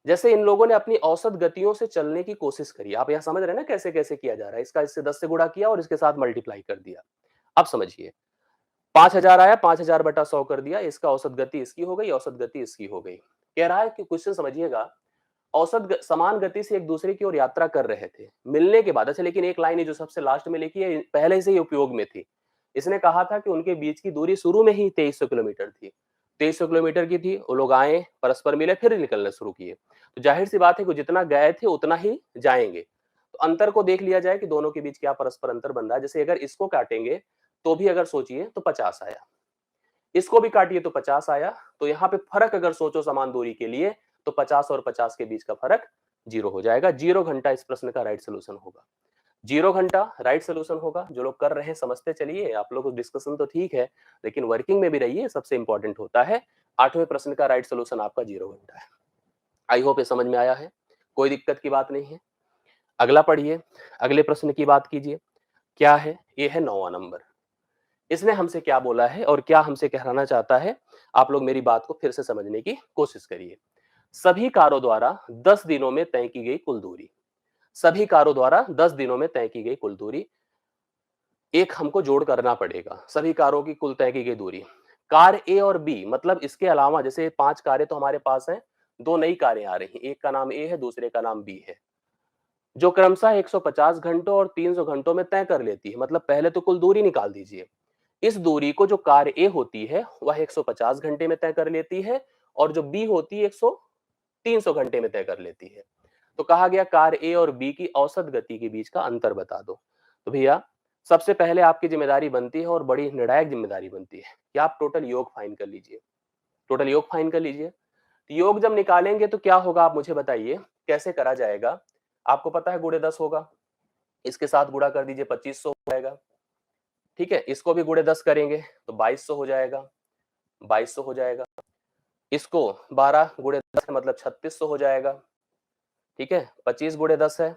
जैसे इन लोगों ने अपनी औसत गतियों से चलने की कोशिश करी, आप यहां समझ रहे हैं ना कैसे कैसे किया जा रहा है। इसका इससे 10 से गुणा किया और इसके साथ मल्टीप्लाई कर दिया। अब समझिए, 5000 आया, 5000 बटा 100 कर दिया, इसका औसत गति इसकी हो गई, औसत गति इसकी हो गई। कह रहा है कि क्वेश्चन समझिएगा, समान गति से एक दूसरे की ओर यात्रा कर रहे थे, मिलने के बाद। अच्छा, लेकिन एक लाइन है जो सबसे लास्ट में लिखी है, पहले से ही उपयोग में थी। इसने कहा था कि उनके बीच की दूरी शुरू में ही 2300 किलोमीटर थी। 2300 किलोमीटर की थी। वो लोग आए, परस्पर मिले, फिर निकलना शुरू किए। तो जाहिर सी बात है कि जितना गए थे उतना ही जाएंगे। तो अंतर को देख लिया जाए कि दोनों के बीच क्या परस्पर अंतर बन रहा है। जैसे अगर इसको काटेंगे तो भी अगर सोचिए तो 50 आया, इसको भी काटिए तो 50 आया। तो यहाँ पे फर्क अगर सोचो समान दूरी के लिए, तो 50 और 50 के बीच का फर्क 0 हो जाएगा। 0 घंटा इस प्रश्न का राइट सोल्यूशन होगा। 0 घंटा राइट सोल्यूशन होगा। जो लोग कर रहे हैं समझते चलिए। आप लोगों को डिस्कशन तो ठीक है, लेकिन वर्किंग में भी रहिए, सबसे इंपॉर्टेंट होता है। 8वें प्रश्न का राइट सोल्यूशन आपका 0 घंटा है। आई होप ये समझ में आया है, कोई दिक्कत की बात नहीं है। अगला पढ़िए, अगले प्रश्न की बात कीजिए। क्या है? ये है 9वां नंबर। इसने हमसे क्या बोला है और क्या हमसे कहना चाहता है, आप लोग मेरी बात को फिर से समझने की कोशिश करिए। सभी कारों द्वारा 10 दिनों में तय की गई कुल दूरी। सभी कारों द्वारा 10 दिनों में तय की गई कुल दूरी। एक हमको जोड़ करना पड़ेगा, सभी कारों की कुल तय की गई दूरी। कार ए और बी, मतलब इसके अलावा जैसे 5 कारें तो हमारे पास हैं, 2 नई कारें आ रही हैं। एक का नाम ए है, दूसरे का नाम बी है, जो क्रमशः 150 घंटों और 300 घंटों में तय कर लेती है। मतलब पहले तो कुल दूरी निकाल दीजिए। इस दूरी को जो कार ए होती है वह 150 घंटे में तय कर लेती है, और जो बी होती है 300 घंटे में तय कर लेती है। तो कहा गया कार ए और बी की औसत गति के बीच का अंतर बता दो। तो भैया सबसे पहले आपकी जिम्मेदारी बनती है, और बड़ी निर्णायक जिम्मेदारी बनती है, कि आप टोटल योग फाइन कर लीजिए। टोटल योग फाइन कर लीजिए। तो योग जब निकालेंगे तो क्या होगा, आप मुझे बताइए कैसे करा जाएगा। आपको पता है गुणे 10 होगा, इसके साथ गुणा कर दीजिए, 2500 हो जाएगा। ठीक है, इसको भी गुणे 10 करेंगे तो 2200 हो जाएगा। 2200 हो जाएगा। इसको 12 गुणे 10 है, मतलब 3600 हो जाएगा। ठीक है, 25 गुणे 10 है,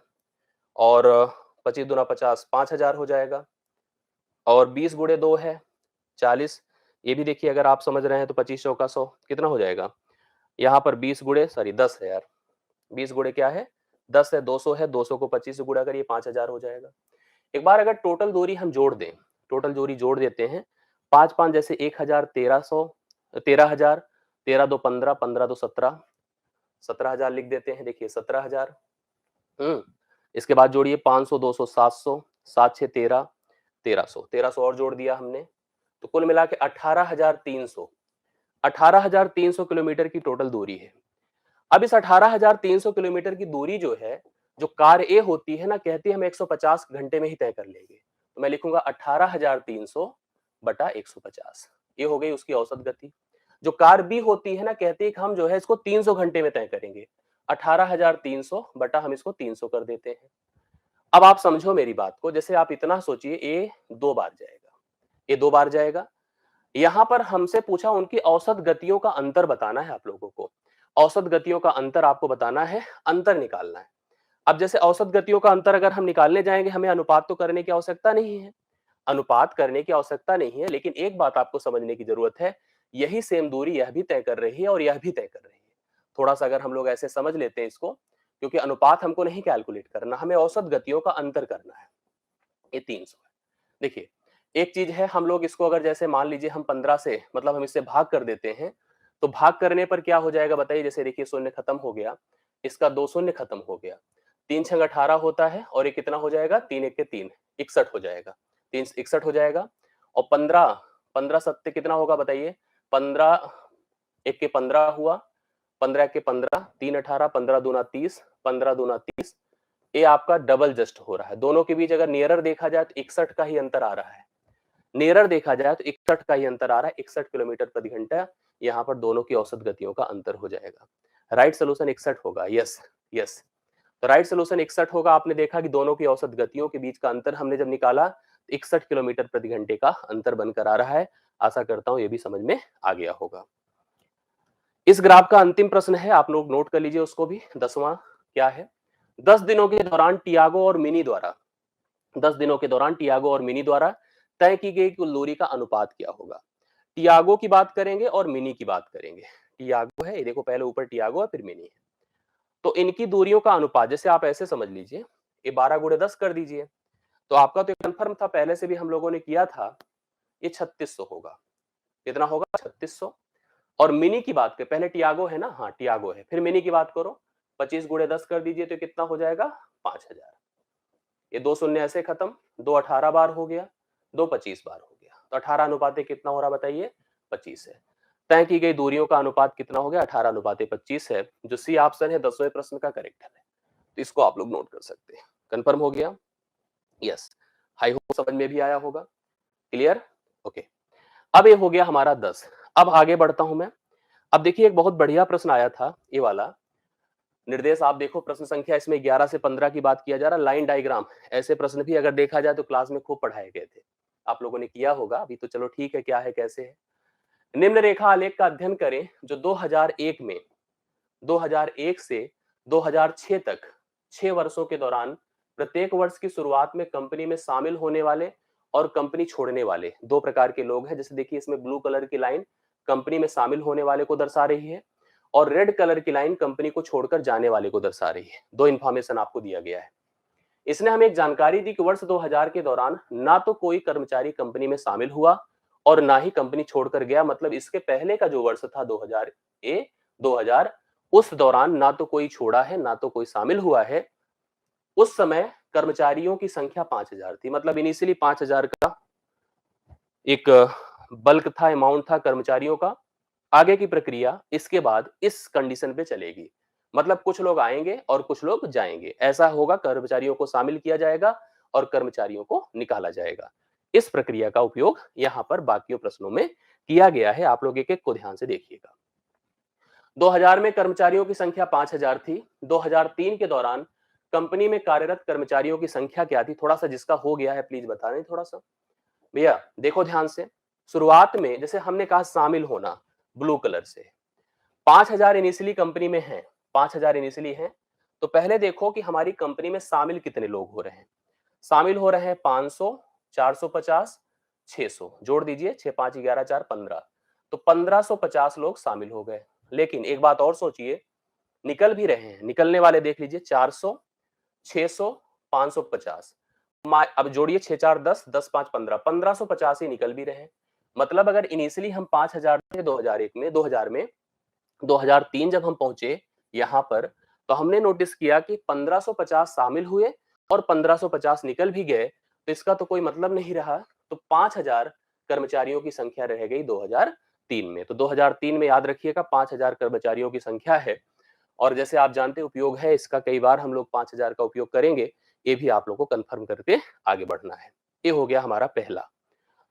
और 25 दूना 50, 5000 हो जाएगा। और 20 गुणे 2 है, 40। ये भी देखिए, अगर आप समझ रहे हैं तो 25 चौका 100 कितना हो जाएगा। यहाँ पर 20 गुणे 10 है यार। 20 गुणे क्या है, 10 है, 200 है, 200 को 25 से गुणा करिए, 5000 हो जाएगा। एक बार अगर टोटल दूरी हम जोड़ दें, टोटल दूरी जोड़ देते हैं, 5 5 जैसे 1000, 1300, 13000, 13 2 15, 15 2 17, 17000 लिख देते हैं। देखिए 17000। इसके बाद जोड़िए 500, 200, 700, 7 6 13, 1300, 1300 और जोड़ दिया हमने। तो कुल मिला के 18300, 18300 किलोमीटर की टोटल दूरी है। अब इस 18300 किलोमीटर की दूरी जो है, जो कार ए होती है ना, कहती है हम 150 घंटे में ही तय कर लेंगे। तो मैं लिखूंगा 18300 बटा 150। ये हो गई उसकी औसत गति। जो कार बी होती है ना, कहती है कि हम जो है इसको 300 घंटे में तय करेंगे। 18300 बटा हम इसको 300 कर देते हैं। अब आप समझो मेरी बात को, जैसे आप इतना सोचिए, ए 2 बार जाएगा, ये 2 बार जाएगा। यहां पर हमसे पूछा उनकी औसत गतियों का अंतर बताना है आप लोगों को। औसत गतियों का अंतर आपको बताना है, अंतर निकालना है। अब जैसे औसत गतियों का अंतर अगर हम निकालने जाएंगे, हमें अनुपात तो करने की आवश्यकता नहीं है। अनुपात करने की आवश्यकता नहीं है, लेकिन एक बात आपको समझने की जरूरत है, यही सेम दूरी यह भी तय कर रही है और यह भी तय कर रही है। थोड़ा सा अगर हम लोग ऐसे समझ लेते हैं इसको, क्योंकि अनुपात हमको नहीं कैलकुलेट करना, हमें औसत गतियों का अंतर करना है। ये 300 है। देखिए, एक चीज है, हम लोग इसको अगर जैसे मान लीजिए हम 15 से, मतलब हम इससे भाग कर देते हैं, तो भाग करने पर क्या हो जाएगा बताइए। जैसे देखिए, शून्य खत्म हो गया, इसका 2 शून्य खत्म हो गया, 3 छंग 18 होता है, और ये कितना हो जाएगा, 3 एक के 3, 61 हो जाएगा। 361 हो जाएगा। और 15 15 सत्ते कितना होगा बताइए? 15 एक के 15 हुआ, 15 एक के 15, 3 18, 15 दूना 30, 15 दूना 30। ये आपका डबल जस्ट हो रहा है। दोनों के बीच अगर नियरर देखा जाए तो 61 का ही अंतर आ रहा है। नियरर देखा जाए तो 61 का ही अंतर आ रहा है, 61 किलोमीटर प्रति घंटा। यहाँ पर दोनों की औसत गतियों का अंतर हो जाएगा। राइट सोल्यूशन 61 होगा। Yes, yes. तो राइट सोल्यूशन 61 होगा। आपने देखा कि दोनों की औसत गतियों के बीच का अंतर हमने जब निकाला, 61 किलोमीटर प्रति घंटे का अंतर बनकर आ रहा है। आशा करता हूं ये भी समझ में आ गया होगा। इस ग्राफ का अंतिम प्रश्न है, आप लोग नोट कर लीजिए उसको भी। 10वां क्या है? 10 दिनों के दौरान टियागो और मिनी द्वारा 10 दिनों के दौरान टियागो और मिनी द्वारा तय की गई कुल दूरी का अनुपात क्या होगा? टियागो की बात करेंगे और मिनी की बात करेंगे। टियागो है, ये देखो पहले ऊपर टियागो है फिर मिनी है। तो इनकी दूरियों का अनुपात, जैसे आप ऐसे समझ लीजिए, ये 12 गुणे 10 कर दीजिए। तो आपका तो कंफर्म था, पहले से भी हम लोगों ने किया था, ये 3600 होगा। कितना होगा? 3600। और मिनी की बात करें, पहले टियागो है ना, हाँ टियागो है, फिर मिनी की बात करो, 25 गुणे 10 कर दीजिए तो कितना हो जाएगा? 5000। ये 2 शून्य ऐसे खत्म, 2 18 बार हो गया, 2 25 बार हो गया। तो 18 अनुपाते कितना हो रहा बताइए? 25 है। तय की गई दूरियों का अनुपात कितना हो गया? 18 अनुपाते 25 है, जो सी ऑप्शन है 10वें प्रश्न का करेक्ट है। तो इसको आप लोग नोट कर सकते हैं। कंफर्म हो गया? यस। हाई होप समझ में भी आया होगा। क्लियर? ओके। अब ये हो गया हमारा 10। अब आगे बढ़ता हूं मैं। अब देखिए एक बहुत बढ़िया प्रश्न आया था, ये वाला निर्देश। आप देखो प्रश्न संख्या इसमें 11 से 15 की बात किया जा रहा, लाइन डायग्राम। ऐसे प्रश्न भी अगर देखा जाए तो क्लास में खूब पढ़ाए गए थे, आप लोगों ने किया होगा। अभी तो चलो ठीक है, क्या है कैसे है। निम्न रेखा आलेख का अध्ययन करें जो 2001 से 2006 तक 6 वर्षों के दौरान प्रत्येक वर्ष की शुरुआत में कंपनी में शामिल होने वाले और कंपनी छोड़ने वाले दो प्रकार के लोग हैं। जैसे देखिए इसमें ब्लू कलर की लाइन कंपनी में शामिल होने वाले को दर्शा रही है, और रेड कलर की लाइन कंपनी को छोड़कर जाने वाले को दर्शा रही है। दो इंफॉर्मेशन आपको दिया गया है। इसने हमें एक जानकारी दी कि वर्ष 2000 के दौरान ना तो कोई कर्मचारी कंपनी में शामिल हुआ और ना ही कंपनी छोड़कर गया। मतलब इसके पहले का जो वर्ष था 2000, उस दौरान ना तो कोई छोड़ा है ना तो कोई शामिल हुआ है। उस समय कर्मचारियों की संख्या 5000 थी। मतलब इनिशियली 5000 का एक बल्क था, अमाउंट था कर्मचारियों का। आगे की प्रक्रिया इसके बाद इस कंडीशन पे चलेगी, मतलब कुछ लोग आएंगे और कुछ लोग जाएंगे। ऐसा होगा, कर्मचारियों को शामिल किया जाएगा और कर्मचारियों को निकाला जाएगा। इस प्रक्रिया का उपयोग यहां पर बाकियों प्रश्नों में किया गया है। आप लोग एक एक को ध्यान से देखिएगा। 2000 में कर्मचारियों की संख्या 5000 थी। 2003 के दौरान कंपनी में कार्यरत कर्मचारियों की संख्या क्या थी? थोड़ा सा जिसका हो गया है प्लीज बता दें थोड़ा सा। भैया देखो ध्यान से, शुरुआत में जैसे हमने कहा शामिल होना ब्लू कलर से, 5000 इनिशियली कंपनी में है, 5000 इनिशियली है। तो पहले देखो कि हमारी कंपनी में शामिल कितने लोग हो रहे हैं। शामिल हो रहे हैं 500, 450, 600। जोड़ दीजिए, 6 5 11 4 15। तो 1550 लोग शामिल हो गए। लेकिन एक बात और सोचिए, निकल भी रहे हैं। निकलने वाले देख लीजिए, 400, 600, 550। अब जोड़िए, 6 4 10, 10 5 15, 1550 ही निकल भी रहे हैं। मतलब अगर इनिशियली हम 5000 थे 2000 में 2003 जब हम पहुंचे यहां पर, तो हमने नोटिस किया कि 1550 शामिल हुए और 1550 निकल भी गए। तो इसका तो कोई मतलब नहीं रहा। तो 5000 कर्मचारियों की संख्या रह गई 2003 में। तो 2003 में याद रखिएगा 5000 कर्मचारियों की संख्या है। और जैसे आप जानते उपयोग है इसका, कई बार हम लोग 5000 का उपयोग करेंगे। ये भी आप लोग को कंफर्म करके आगे बढ़ना है। ये हो गया हमारा पहला।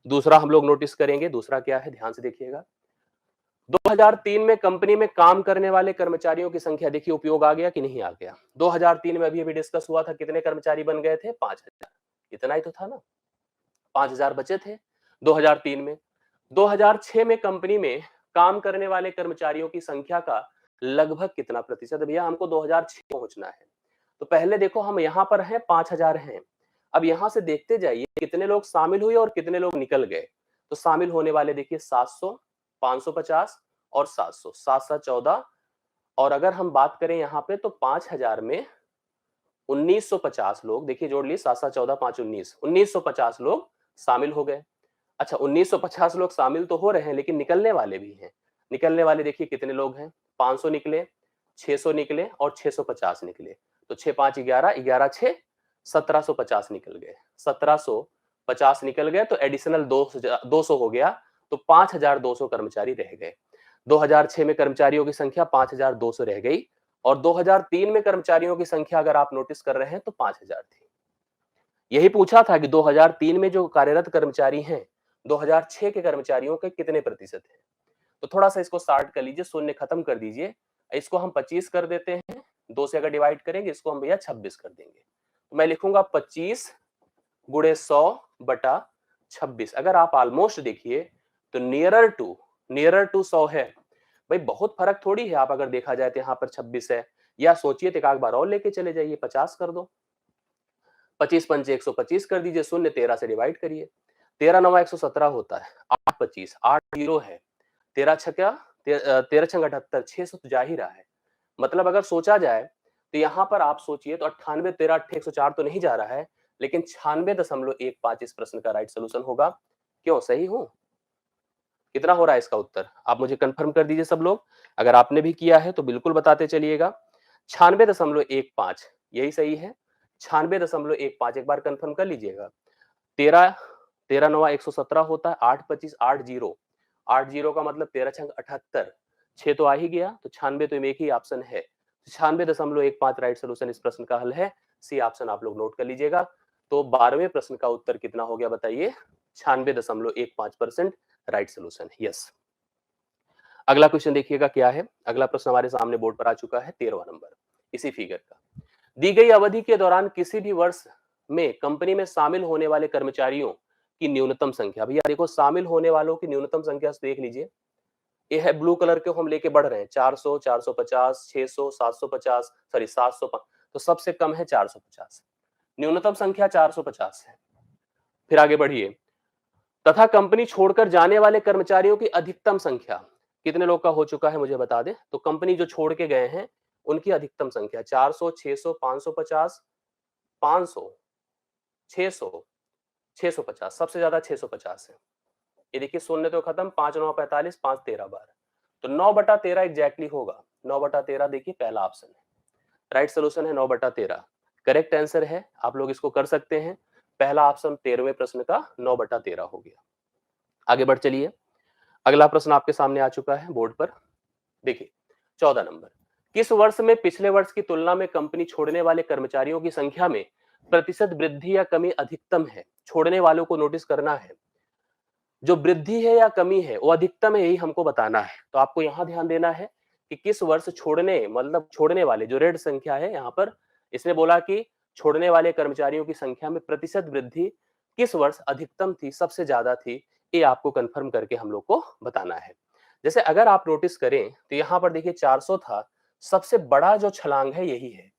दूसरा हम लोग नोटिस करेंगे, दूसरा क्या है ध्यान से देखिएगा। 2003 में कंपनी में काम करने वाले कर्मचारियों की संख्या, देखिए उपयोग आ गया कि नहीं आ गया। 2003 में अभी अभी डिस्कस हुआ था, कितने कर्मचारी बन गए थे? 5000। इतना ही तो था ना, 5000 बचे थे 2003 में। 2006 में कंपनी में काम करने वाले कर्मचारियों की संख्या का लगभग कितना प्रतिशत? भैया हमको 2006 पहुंचना है। तो पहले देखो हम यहां पर हैं, 5000 हैं। अब यहां से देखते जाइए कितने लोग शामिल हुए और कितने लोग निकल गए। तो शामिल होने वाले देखिए 700, 550 और 700, 7 7 14। और अगर हम बात करें यहाँ पे तो 5000 में 1950 लोग, देखिए जोड़ लिए, 7 7 14 5 19, 1950 लोग शामिल हो गए। अच्छा, 1950 लोग शामिल तो हो रहे हैं लेकिन निकलने वाले भी हैं। निकलने वाले देखिए कितने लोग हैं, 500 निकले, 600 निकले और 650 निकले। तो 6 5 11, 11 6 1750 निकल गए। 1700 50 निकल गए तो एडिशनल 200 हो गया, तो 5200 कर्मचारी रह गए। 2006 में कर्मचारियों की संख्या 5200 रह गई और 2003 में कर्मचारियों की संख्या अगर आप नोटिस कर रहे हैं तो 5000 थी। यही पूछा था कि 2003 में जो कार्यरत कर्मचारी हैं, 2006 के कर्मचारियों के कितने प्रतिशत हैं? तो थोड़ा-सा इसको स्टार्ट कर लीजिए, शून्य खत्म कर दीजिए। इसको हम 25 कर देते हैं, 2 से अगर डिवाइड करेंगे इसको हम भैया 26 कर देंगे। तो मैं लिखूंगा 25 गुणे 100 बटा 26। अगर आप ऑलमोस्ट देखिए तो नियरर टू 100 है। भाई बहुत फर्क थोड़ी है, आप अगर देखा जाए तो यहाँ पर 26 है, या सोचिए तो एक बार और लेके चले जाइए, 50 कर दो। 25 पंचे 125 कर दीजिए, शून्य 13 से डिवाइड करिए, 13 9 117 होता है, 8 25 8 जीरो है, 13 छक्का 13 छंग 78, 600 तो जा ही रहा है। मतलब अगर सोचा जाए तो यहाँ पर आप सोचिए तो 98 13 8 104 तो नहीं जा रहा है, लेकिन 96.15 इस प्रश्न का राइट सोल्यूशन होगा। क्यों सही हूं? कितना हो रहा है इसका उत्तर? आप मुझे कंफर्म कर दीजिए सब लोग। अगर आपने भी किया है तो बिल्कुल बताते चलिएगा। 96.15 यही सही है। 96.15 एक बार कंफर्म कर लीजिएगा। 13 13 9 117 होता है, 8 25 8 जीरो, 8 जीरो का मतलब 13 छंग 78, 6 तो आ ही गया, तो 96 तो एक ही ऑप्शन है। 96.15 राइट सोल्यूशन इस प्रश्न का हल है। सी ऑप्शन आप लोग नोट कर लीजिएगा। तो 12वें प्रश्न का उत्तर कितना हो गया बताइए? 96.15% राइट सोल्यूशन। यस। अगला क्वेश्चन देखिएगा क्या है। अगला प्रश्न हमारे सामने बोर्ड पर आ चुका है, 13वां नंबर इसी फिगर का। दी गई अवधि के दौरान किसी भी वर्ष में कंपनी में शामिल होने वाले कर्मचारियों की न्यूनतम संख्या। भैया देखो, शामिल होने वालों की न्यूनतम संख्या देख लीजिए, ये है ब्लू कलर के, हम लेके बढ़ रहे हैं 400 450 600 750, सॉरी 700, तो सबसे कम है 450, न्यूनतम संख्या 450 है। फिर आगे बढ़िए, तथा कंपनी छोड़कर जाने वाले कर्मचारियों की अधिकतम संख्या कितने लोग का हो चुका है मुझे बता दे। तो कंपनी जो छोड़ के गए हैं उनकी अधिकतम संख्या 400 600 550 500 600 650, सबसे ज्यादा 650 है। ये देखिए शून्य तो खत्म, 5 9 45 5 13 बार, तो 9/13 एग्जैक्टली होगा। 9/13 देखिए पहला ऑप्शन है, राइट सोल्यूशन है 9/13। करेक्ट आंसर है, आप लोग इसको कर सकते हैं। पहला ऑप्शन 13वें प्रश्न का 9/13 हो गया। आगे बढ़ चलिए, अगला प्रश्न आपके सामने आ चुका है बोर्ड पर। देखिए 14 नंबर, किस वर्ष में पिछले वर्ष की तुलना में कंपनी छोड़ने वाले कर्मचारियों की संख्या में प्रतिशत वृद्धि या कमी अधिकतम है? छोड़ने वालों को नोटिस करना है, जो वृद्धि है या कमी है वो अधिकतम है, यही हमको बताना है। तो आपको यहां ध्यान देना है कि किस वर्ष छोड़ने, मतलब छोड़ने वाले, जो रेड संख्या है यहां पर, इसने बोला कि छोड़ने वाले कर्मचारियों की संख्या में प्रतिशत वृद्धि किस वर्ष अधिकतम थी, सबसे ज्यादा थी, ये आपको कंफर्म करके हम लोग को बताना है। जैसे अगर आप नोटिस करें तो यहाँ पर देखिए 400 था, सबसे बड़ा जो छलांग है यही है।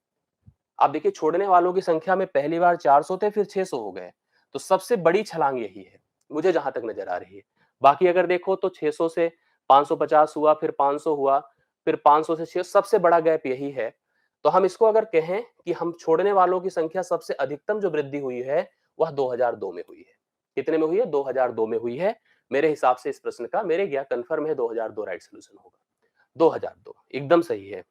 आप देखिए छोड़ने वालों की संख्या में पहली बार 400 थे, फिर 600 हो गए, तो सबसे बड़ी छलांग यही है मुझे जहां तक नजर आ रही है। बाकी अगर देखो तो 600 से 550 हुआ, फिर 500 हुआ, फिर 500 से 600, सबसे बड़ा गैप यही है। तो हम इसको अगर कहें कि हम छोड़ने वालों की संख्या सबसे अधिकतम जो वृद्धि हुई है वह 2002 में हुई है। कितने में हुई है? 2002 में हुई है। मेरे हिसाब से इस प्रश्न का, मेरे क्या कंफर्म है, 2002 राइट सोल्यूशन होगा। 2002 एकदम सही है,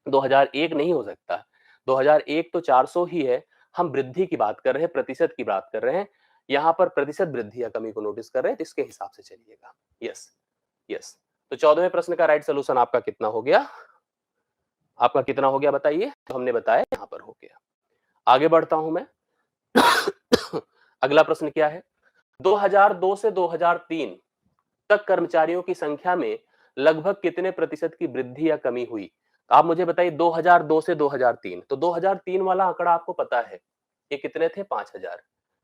2001 नहीं हो सकता। 2001 तो 400 ही है, हम वृद्धि की बात कर रहे हैं, प्रतिशत की बात कर रहे हैं, यहाँ पर प्रतिशत वृद्धि या कमी को नोटिस कर रहे हैं, तो इसके हिसाब से चलिएगा। Yes yes. तो 14वें प्रश्न का राइट सोल्यूशन आपका कितना हो गया? आपका कितना हो गया बताइए? तो हमने बताया यहाँ पर हो गया। आगे बढ़ता हूं मैं। अगला प्रश्न क्या है? 2002 से 2003 तक कर्मचारियों की संख्या में लगभग कितने प्रतिशत की वृद्धि या कमी हुई? तो आप मुझे बताइए 2002 से 2003, तो 2003 वाला आंकड़ा आपको पता है, ये कितने थे? 5000।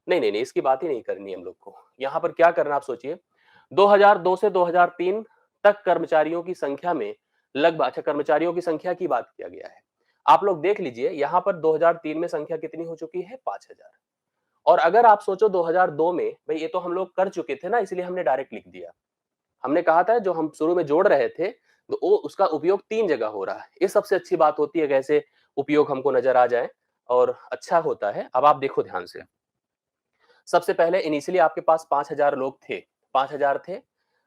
नहीं नहीं नहीं, इसकी बात ही नहीं करनी हम लोग को। यहाँ पर क्या करना आप सोचिए, 2002 से 2003 तक कर्मचारियों की संख्या में लगभग, अच्छा कर्मचारियों की संख्या की बात किया गया है। आप लोग देख लीजिए यहाँ पर 2003 में संख्या कितनी हो चुकी है? 5000। और अगर आप सोचो 2002 में, भाई ये तो हम लोग कर चुके थे ना, इसलिए हमने डायरेक्ट लिख दिया। हमने कहा था जो हम शुरू में जोड़ रहे थे, तो वो उसका उपयोग 3 जगह हो रहा है। ये सबसे अच्छी बात होती है, कैसे उपयोग हमको नजर आ जाए और अच्छा होता है। अब आप देखो ध्यान से, सबसे पहले इनिशियली आपके पास 5000 लोग थे, 5000 थे।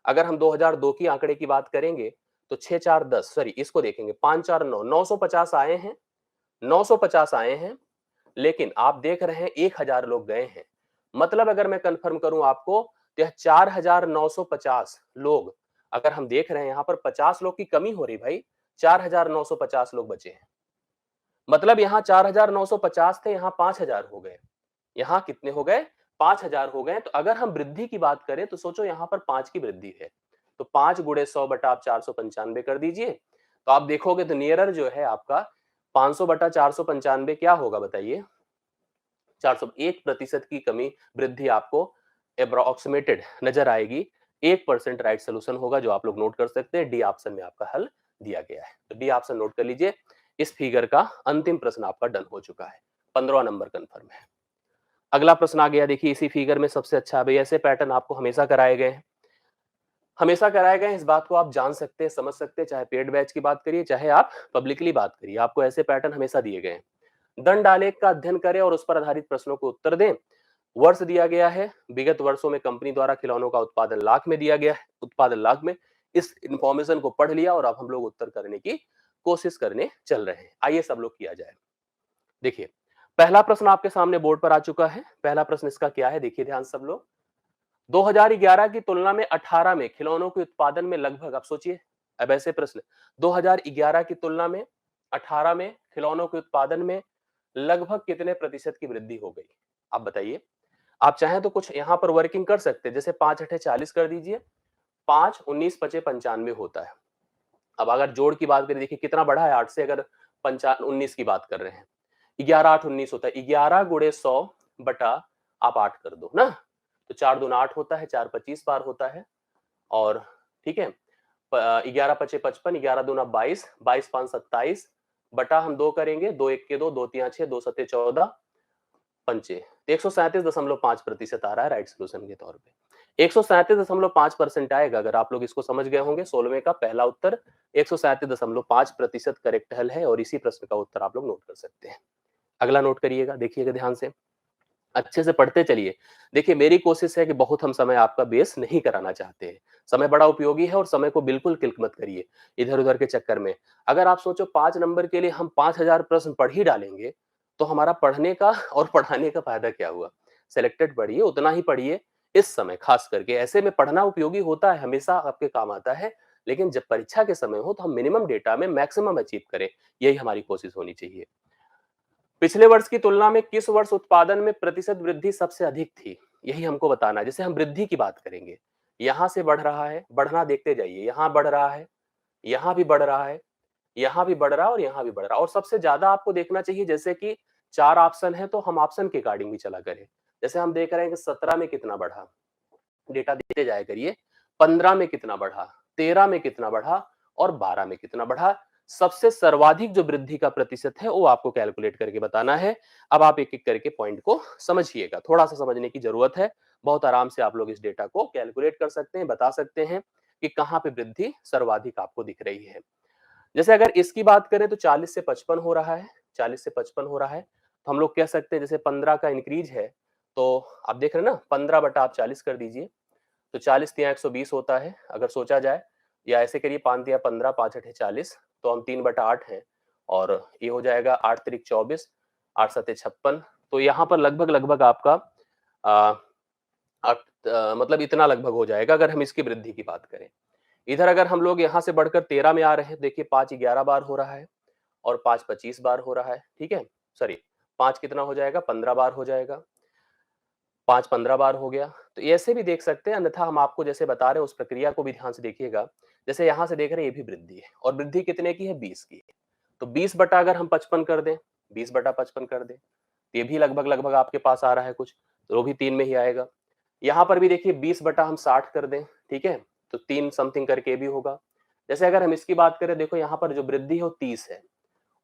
अगर हम 2002 की आंकड़े की बात करेंगे तो 6 4 10, सॉरी इसको देखेंगे, 5 4 9, 950 आए हैं, 950 आए हैं। लेकिन आप देख रहे हैं 1000 लोग गए हैं, मतलब अगर मैं कंफर्म करूं आपको तो यह 4950 लोग, अगर हम देख रहे हैं यहाँ पर 50 लोग की कमी हो रही भाई, 4950 लोग बचे हैं। मतलब यहाँ 4950 थे, यहाँ 5000 हो गए। यहाँ कितने हो गए? 5000 हो गए। तो अगर हम वृद्धि की बात करें तो सोचो यहाँ पर 5 की वृद्धि है, तो 5 गुणे 100 बटा आप 495 कर दीजिए, तो आप देखोगे तो नियरर जो है आपका 500 बटा 495 क्या होगा बताइए? 401% की कमी वृद्धि आपको अप्रोक्सीमेटेड नजर आएगी। 1% राइट सोल्यूशन होगा, जो आप लोग नोट कर सकते हैं। डी ऑप्शन में आपका हल दिया गया है, तो डी ऑप्शन नोट कर लीजिए। इस फिगर का अंतिम प्रश्न आपका डन हो चुका है, 15वां नंबर कंफर्म है। अगला प्रश्न आ गया, देखिए इसी फिगर में सबसे अच्छा भाई, ऐसे पैटर्न आपको हमेशा कराए गए हैं, हमेशा कराए गए हैं। इस बात को आप जान सकते हैं, समझ सकते हैं, चाहे पेड बैच की बात करिए, चाहे आप पब्लिकली बात करिए, आपको ऐसे पैटर्न हमेशा दिए गए हैं। दंड आलेख का अध्ययन करें और उस पर आधारित प्रश्नों को उत्तर दें। वर्ष दिया गया है, विगत वर्षों में कंपनी द्वारा खिलौनों का उत्पादन लाख में दिया गया है, उत्पादन लाख में। इस इंफॉर्मेशन को पढ़ लिया और अब हम लोग उत्तर करने की कोशिश करने चल रहे हैं। आइए सब लोग किया जाए। देखिए पहला प्रश्न आपके सामने बोर्ड पर आ चुका है। पहला प्रश्न इसका क्या है, देखिए ध्यान सब लोग। 2011 की तुलना में 18 में खिलौनों के उत्पादन में लगभग, आप सोचिए, अब ऐसे प्रश्न, 2011 की तुलना में 18 में खिलौनों के उत्पादन में लगभग कितने प्रतिशत की वृद्धि हो गई? आप बताइए। आप चाहें तो कुछ यहाँ पर वर्किंग कर सकते हैं, जैसे 5 अठे 40 कर दीजिए, 5 19 पचे 95 होता है। अब अगर जोड़ की बात करें, देखिए कितना बढ़ा है 8 से, अगर 19 की बात कर रहे हैं, 11 8 19 होता है, 11 गुणे 100 बटा आप 8 कर दो ना, तो 4 दूना 8 होता है, 4 25 बार होता है। और ठीक है, 11 पचे 55, 11 दूना 22, 22 5 27 बटा हम 2 करेंगे, 2 1 के 2, 2 3 6, 2 7 14 पंचे, 137.5% आ रहा है राइट सोल्यूशन के तौर पे। 137.5% आएगा, अगर आप लोग इसको समझ गए होंगे। 16वें का पहला उत्तर 137.5% करेक्ट हल है, और इसी प्रश्न का उत्तर आप लोग नोट कर सकते हैं। अगला नोट करिएगा, देखिएगा ध्यान से, अच्छे से पढ़ते चलिए। देखिए मेरी कोशिश है कि बहुत हम समय आपका बेस नहीं कराना चाहते हैं, समय बड़ा उपयोगी है और समय को बिल्कुल क्लिक मत करिए इधर उधर के चक्कर में। अगर आप सोचो 5 नंबर के लिए हम 5000 प्रश्न पढ़ ही डालेंगे, तो हमारा पढ़ने का और पढ़ाने का फायदा क्या हुआ? सिलेक्टेड पढ़िए, उतना ही पढ़िए। इस समय खास करके ऐसे में पढ़ना उपयोगी होता है, हमेशा आपके काम आता है, लेकिन जब परीक्षा के समय हो तो हम मिनिमम डेटा में मैक्सिमम अचीव करें, यही हमारी कोशिश होनी चाहिए। पिछले वर्ष की तुलना में किस वर्ष उत्पादन में प्रतिशत वृद्धि सबसे अधिक थी? यही हमको बताना है। जैसे हम वृद्धि की बात करेंगे, यहां से बढ़ रहा है, बढ़ना देखते जाइए, यहां बढ़ रहा है, यहां भी बढ़ रहा है, यहां भी बढ़ रहा है और यहां भी बढ़ रहा है, और सबसे ज्यादा आपको देखना चाहिए, जैसे कि 4 ऑप्शन है तो हम ऑप्शन के अकॉर्डिंग भी चला करें। जैसे हम देख रहे हैं कि 17 में कितना बढ़ा, डेटा देते जाया करिए, 15 में कितना बढ़ा, 13 में कितना बढ़ा और 12 में कितना बढ़ा। सबसे सर्वाधिक जो वृद्धि का प्रतिशत है वो आपको कैलकुलेट करके बताना है। अब आप एक एक करके पॉइंट को समझिएगा, थोड़ा सा समझने की जरूरत है। बहुत आराम से आप लोग इस डेटा को कैलकुलेट कर सकते हैं, बता सकते हैं कि कहां पे वृद्धि सर्वाधिक आपको दिख रही है। जैसे अगर इसकी बात करें तो 40 से 55 हो रहा है, 40 से 55 हो रहा है, तो हम लोग कह सकते हैं जैसे 15 का इंक्रीज है, तो आप देख रहे हैं ना, 15 बटा आप 40 कर दीजिए, तो 40 तिया 120 होता है, अगर सोचा जाए। या ऐसे करिए, 5 तिया 15, 5 अठे 40, तो हम 3 बटा 8 है, और ये हो जाएगा 8 तिरिक 24, 8 सते 56। तो यहाँ पर लगभग लगभग आपका आ, मतलब इतना लगभग हो जाएगा अगर हम इसकी वृद्धि की बात करें। इधर अगर हम लोग यहाँ से बढ़कर 13 में आ रहे हैं, देखिए 5 11 बार हो रहा है और 5 25 बार हो रहा है, ठीक है, सॉरी 5 कितना हो जाएगा, 15 बार हो जाएगा, 5 15 बार हो गया। तो ऐसे भी देख सकते हैं, अन्यथा हम आपको जैसे बता रहे हैं उस प्रक्रिया को भी ध्यान से देखिएगा। जैसे यहाँ से देख रहे हैं, ये भी वृद्धि है, और वृद्धि कितने की है, 20 की है। तो 20 बटा अगर हम 55 कर दें, 20 बटा 55 कर दें, तो ये भी लगभग लगभग आपके पास आ रहा है कुछ, तो वो भी 3 में ही आएगा। यहाँ पर भी देखिए 20 बटा हम 60 कर दें, ठीक है, तो 3 समथिंग करके ये भी होगा। जैसे अगर हम इसकी बात करें, देखो यहाँ पर जो वृद्धि है वो 30 है,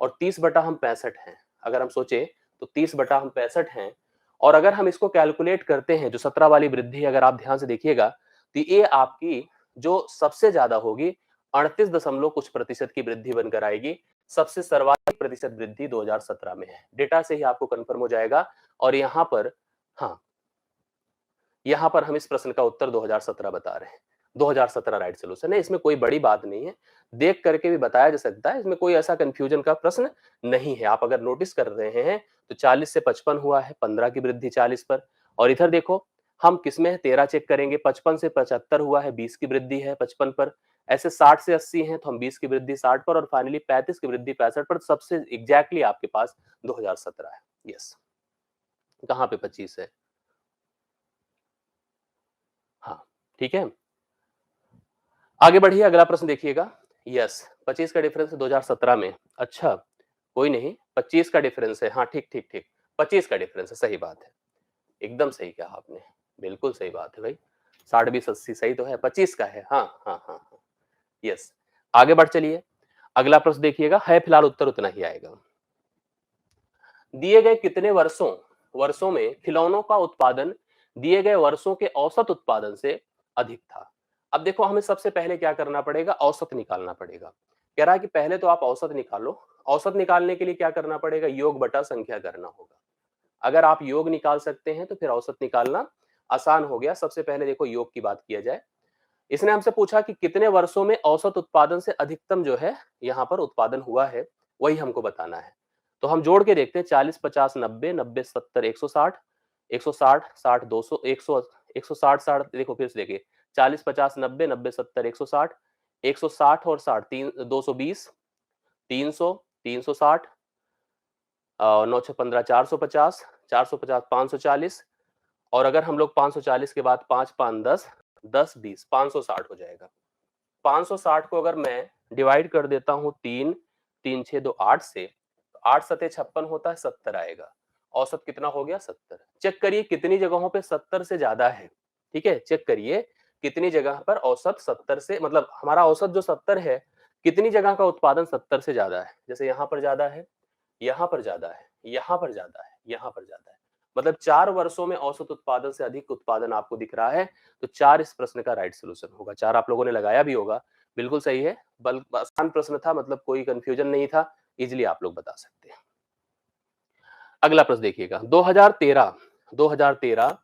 और 30 बटा हम 65 हैं। अगर हम सोचे तो 30 बटा हम 65 हैं, और अगर हम इसको कैलकुलेट करते हैं, जो 17 वाली वृद्धि, अगर आप ध्यान से देखिएगा, तो ये आपकी जो सबसे ज्यादा होगी, 38 दशमलव कुछ प्रतिशत की वृद्धि बनकर आएगी। सबसे सर्वाधिक प्रतिशत वृद्धि 2017 में है, डेटा से ही आपको कंफर्म हो जाएगा। और यहाँ पर, हाँ, यहाँ पर हम इस प्रश्न का उत्तर 2017 बता रहे हैं। 2017 राइट सोल्यूशन है, इसमें कोई बड़ी बात नहीं है, देख करके भी बताया जा सकता है, इसमें कोई ऐसा कंफ्यूजन का प्रश्न नहीं है। आप अगर नोटिस कर रहे हैं तो 40 से 55 हुआ है, 15 की वृद्धि 40 पर, और इधर देखो, हम किसमें है 13 चेक करेंगे, 55 से 75 हुआ है, 20 की वृद्धि है 55 पर। ऐसे 60 से 80 हैं तो हम 20 की वृद्धि 60 पर, और फाइनली 35 की वृद्धि 65 पर। सबसे एग्जैक्टली आपके पास 2017 है। यस, कहाँ पे 25 है? हाँ, ठीक है। आगे बढ़िए, अगला प्रश्न देखिएगा। यस, 25 का डिफरेंस है 2017 में। अच्छा, कोई नहीं, 25 का डिफरेंस है। हाँ, ठीक ठीक ठीक, 25 का डिफरेंस है, सही बात है। एकदम सही कहा आपने, बिल्कुल सही बात है भाई। 60 20 80 सही तो है, 25 का है। हाँ हाँ हाँ हाँ, यस। आगे बढ़ चलिए, अगला प्रश्न देखिएगा, है फिलहाल उत्तर उतना ही आएगा। दिए गए कितने वर्षों वर्षों में खिलौनों का उत्पादन दिए गए वर्षों के औसत उत्पादन से अधिक था? अब देखो, हमें सबसे पहले क्या करना पड़ेगा, औसत निकालना पड़ेगा। कह रहा है कि पहले तो आप औसत निकालो। औसत निकालने के लिए क्या करना पड़ेगा, योग बटा संख्या करना होगा। अगर आप योग निकाल सकते हैं तो फिर औसत निकालना आसान हो गया। सबसे पहले देखो, योग की बात किया जाए। इसने हमसे पूछा कि कितने वर्षों में औसत उत्पादन से अधिकतम जो है यहाँ पर उत्पादन हुआ है, वही हमको बताना है। तो हम जोड़ के देखते हैं, 40 50 90 90 70 160 160 60 200 100 160 60, देखो फिर से देखिए, 40 50 90 90 70 160 160 और 60 3 220 300 360 9 6 15 450 450 540, और अगर हम लोग 540 के बाद 5 5 10 10 20 560 हो जाएगा। 560 को अगर मैं डिवाइड कर देता हूँ 3 3 6 2 8 से, तो 8 सते 56 होता है, 70 आएगा। औसत कितना हो गया, 70। चेक करिए कितनी जगहों पे 70 से ज्यादा है। ठीक है, चेक करिए कितनी जगह पर औसत 70 से, मतलब हमारा औसत जो 70 है, कितनी जगह का उत्पादन 70 से ज्यादा है। जैसे यहाँ पर ज्यादा है, यहाँ पर ज्यादा है, यहाँ पर ज्यादा है, यहाँ पर ज्यादा है। मतलब 4 वर्षों में औसत उत्पादन से अधिक उत्पादन आपको दिख रहा है, तो 4 इस प्रश्न का राइट सॉल्यूशन होगा। 4 आप लोगों ने लगाया भी होगा, बिल्कुल सही है। बल आसान प्रश्न था, मतलब कोई कंफ्यूजन नहीं था, इजीली आप लोग बता सकते हैं। अगला प्रश्न देखिएगा, 2013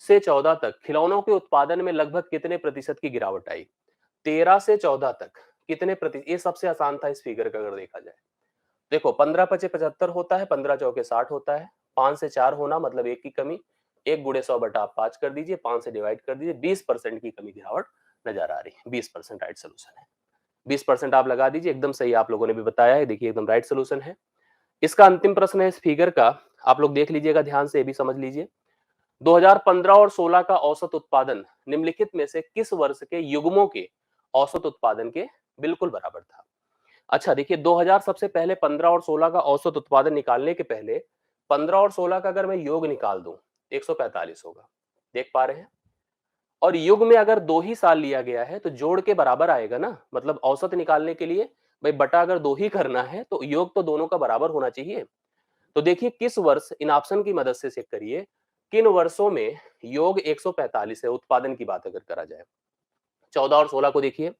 से 14 तक खिलौनों के उत्पादन में लगभग कितने प्रतिशत की गिरावट आई? 13 से 14 तक कितने प्रतिशत, ये सबसे आसान था इस फिगर का अगर देखा जाए। देखो, 15 पचे 75 होता है, 15 चौके 60 होता है, 5 से 4 होना मतलब 1 की कमी, 1 गुणे 100 बटा आप 5 कर दीजिए, 5 से डिवाइड कर दीजिए, 20% की कमी गिरावट नजर आ रही है। 20% राइट सोल्यूशन है। 20% आप लगा दीजिए, एकदम सही आप लोगों ने भी बताया है, देखिए एकदम राइट सोल्यूशन है। इसका अंतिम प्रश्न है इस फिगर का, आप लोग देख लीजिएगा ध्यान से, ये भी समझ लीजिए। 2015 और 16 का औसत उत्पादन निम्नलिखित में से किस वर्ष के युग्मों के औसत उत्पादन के बिल्कुल बराबर था? अच्छा देखिए, 2000 सबसे पहले 15 और 16 का औसत उत्पादन निकालने के पहले 15 और 16 का अगर मैं योग निकाल दूं, 145 होगा। देख पा रहे हैं? और युग में अगर 2 ही साल लिया गया है तो जोड़ के बराबर आएगा ना, मतलब औसत निकालने के लिए भाई बटा अगर 2 ही करना है तो योग तो दोनों का बराबर होना चाहिए। तो देखिए किस वर्ष, इन ऑप्शन की मदद से चेक करिए किन वर्षों में योग 145 है, उत्पादन की बात अगर करा जाए। 14 और 16 को देखिए,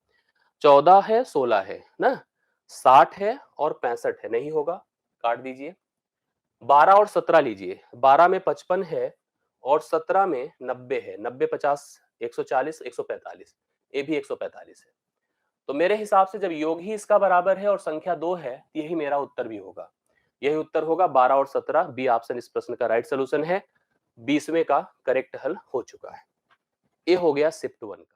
14 है 16 है ना, 60 है और 65 है, नहीं होगा, काट दीजिए। 12 और 17 लीजिए, 12 में 55 है और 17 में 90 है, 90 50 140 145, ये भी 145 है। तो मेरे हिसाब से जब योग ही इसका बराबर है और संख्या 2 है, यही मेरा उत्तर भी होगा। यही उत्तर होगा 12 और 17, बी ऑप्शन इस प्रश्न का राइट सॉल्यूशन है। 20वें का करेक्ट हल हो चुका है। ये हो गया शिफ्ट 1 का।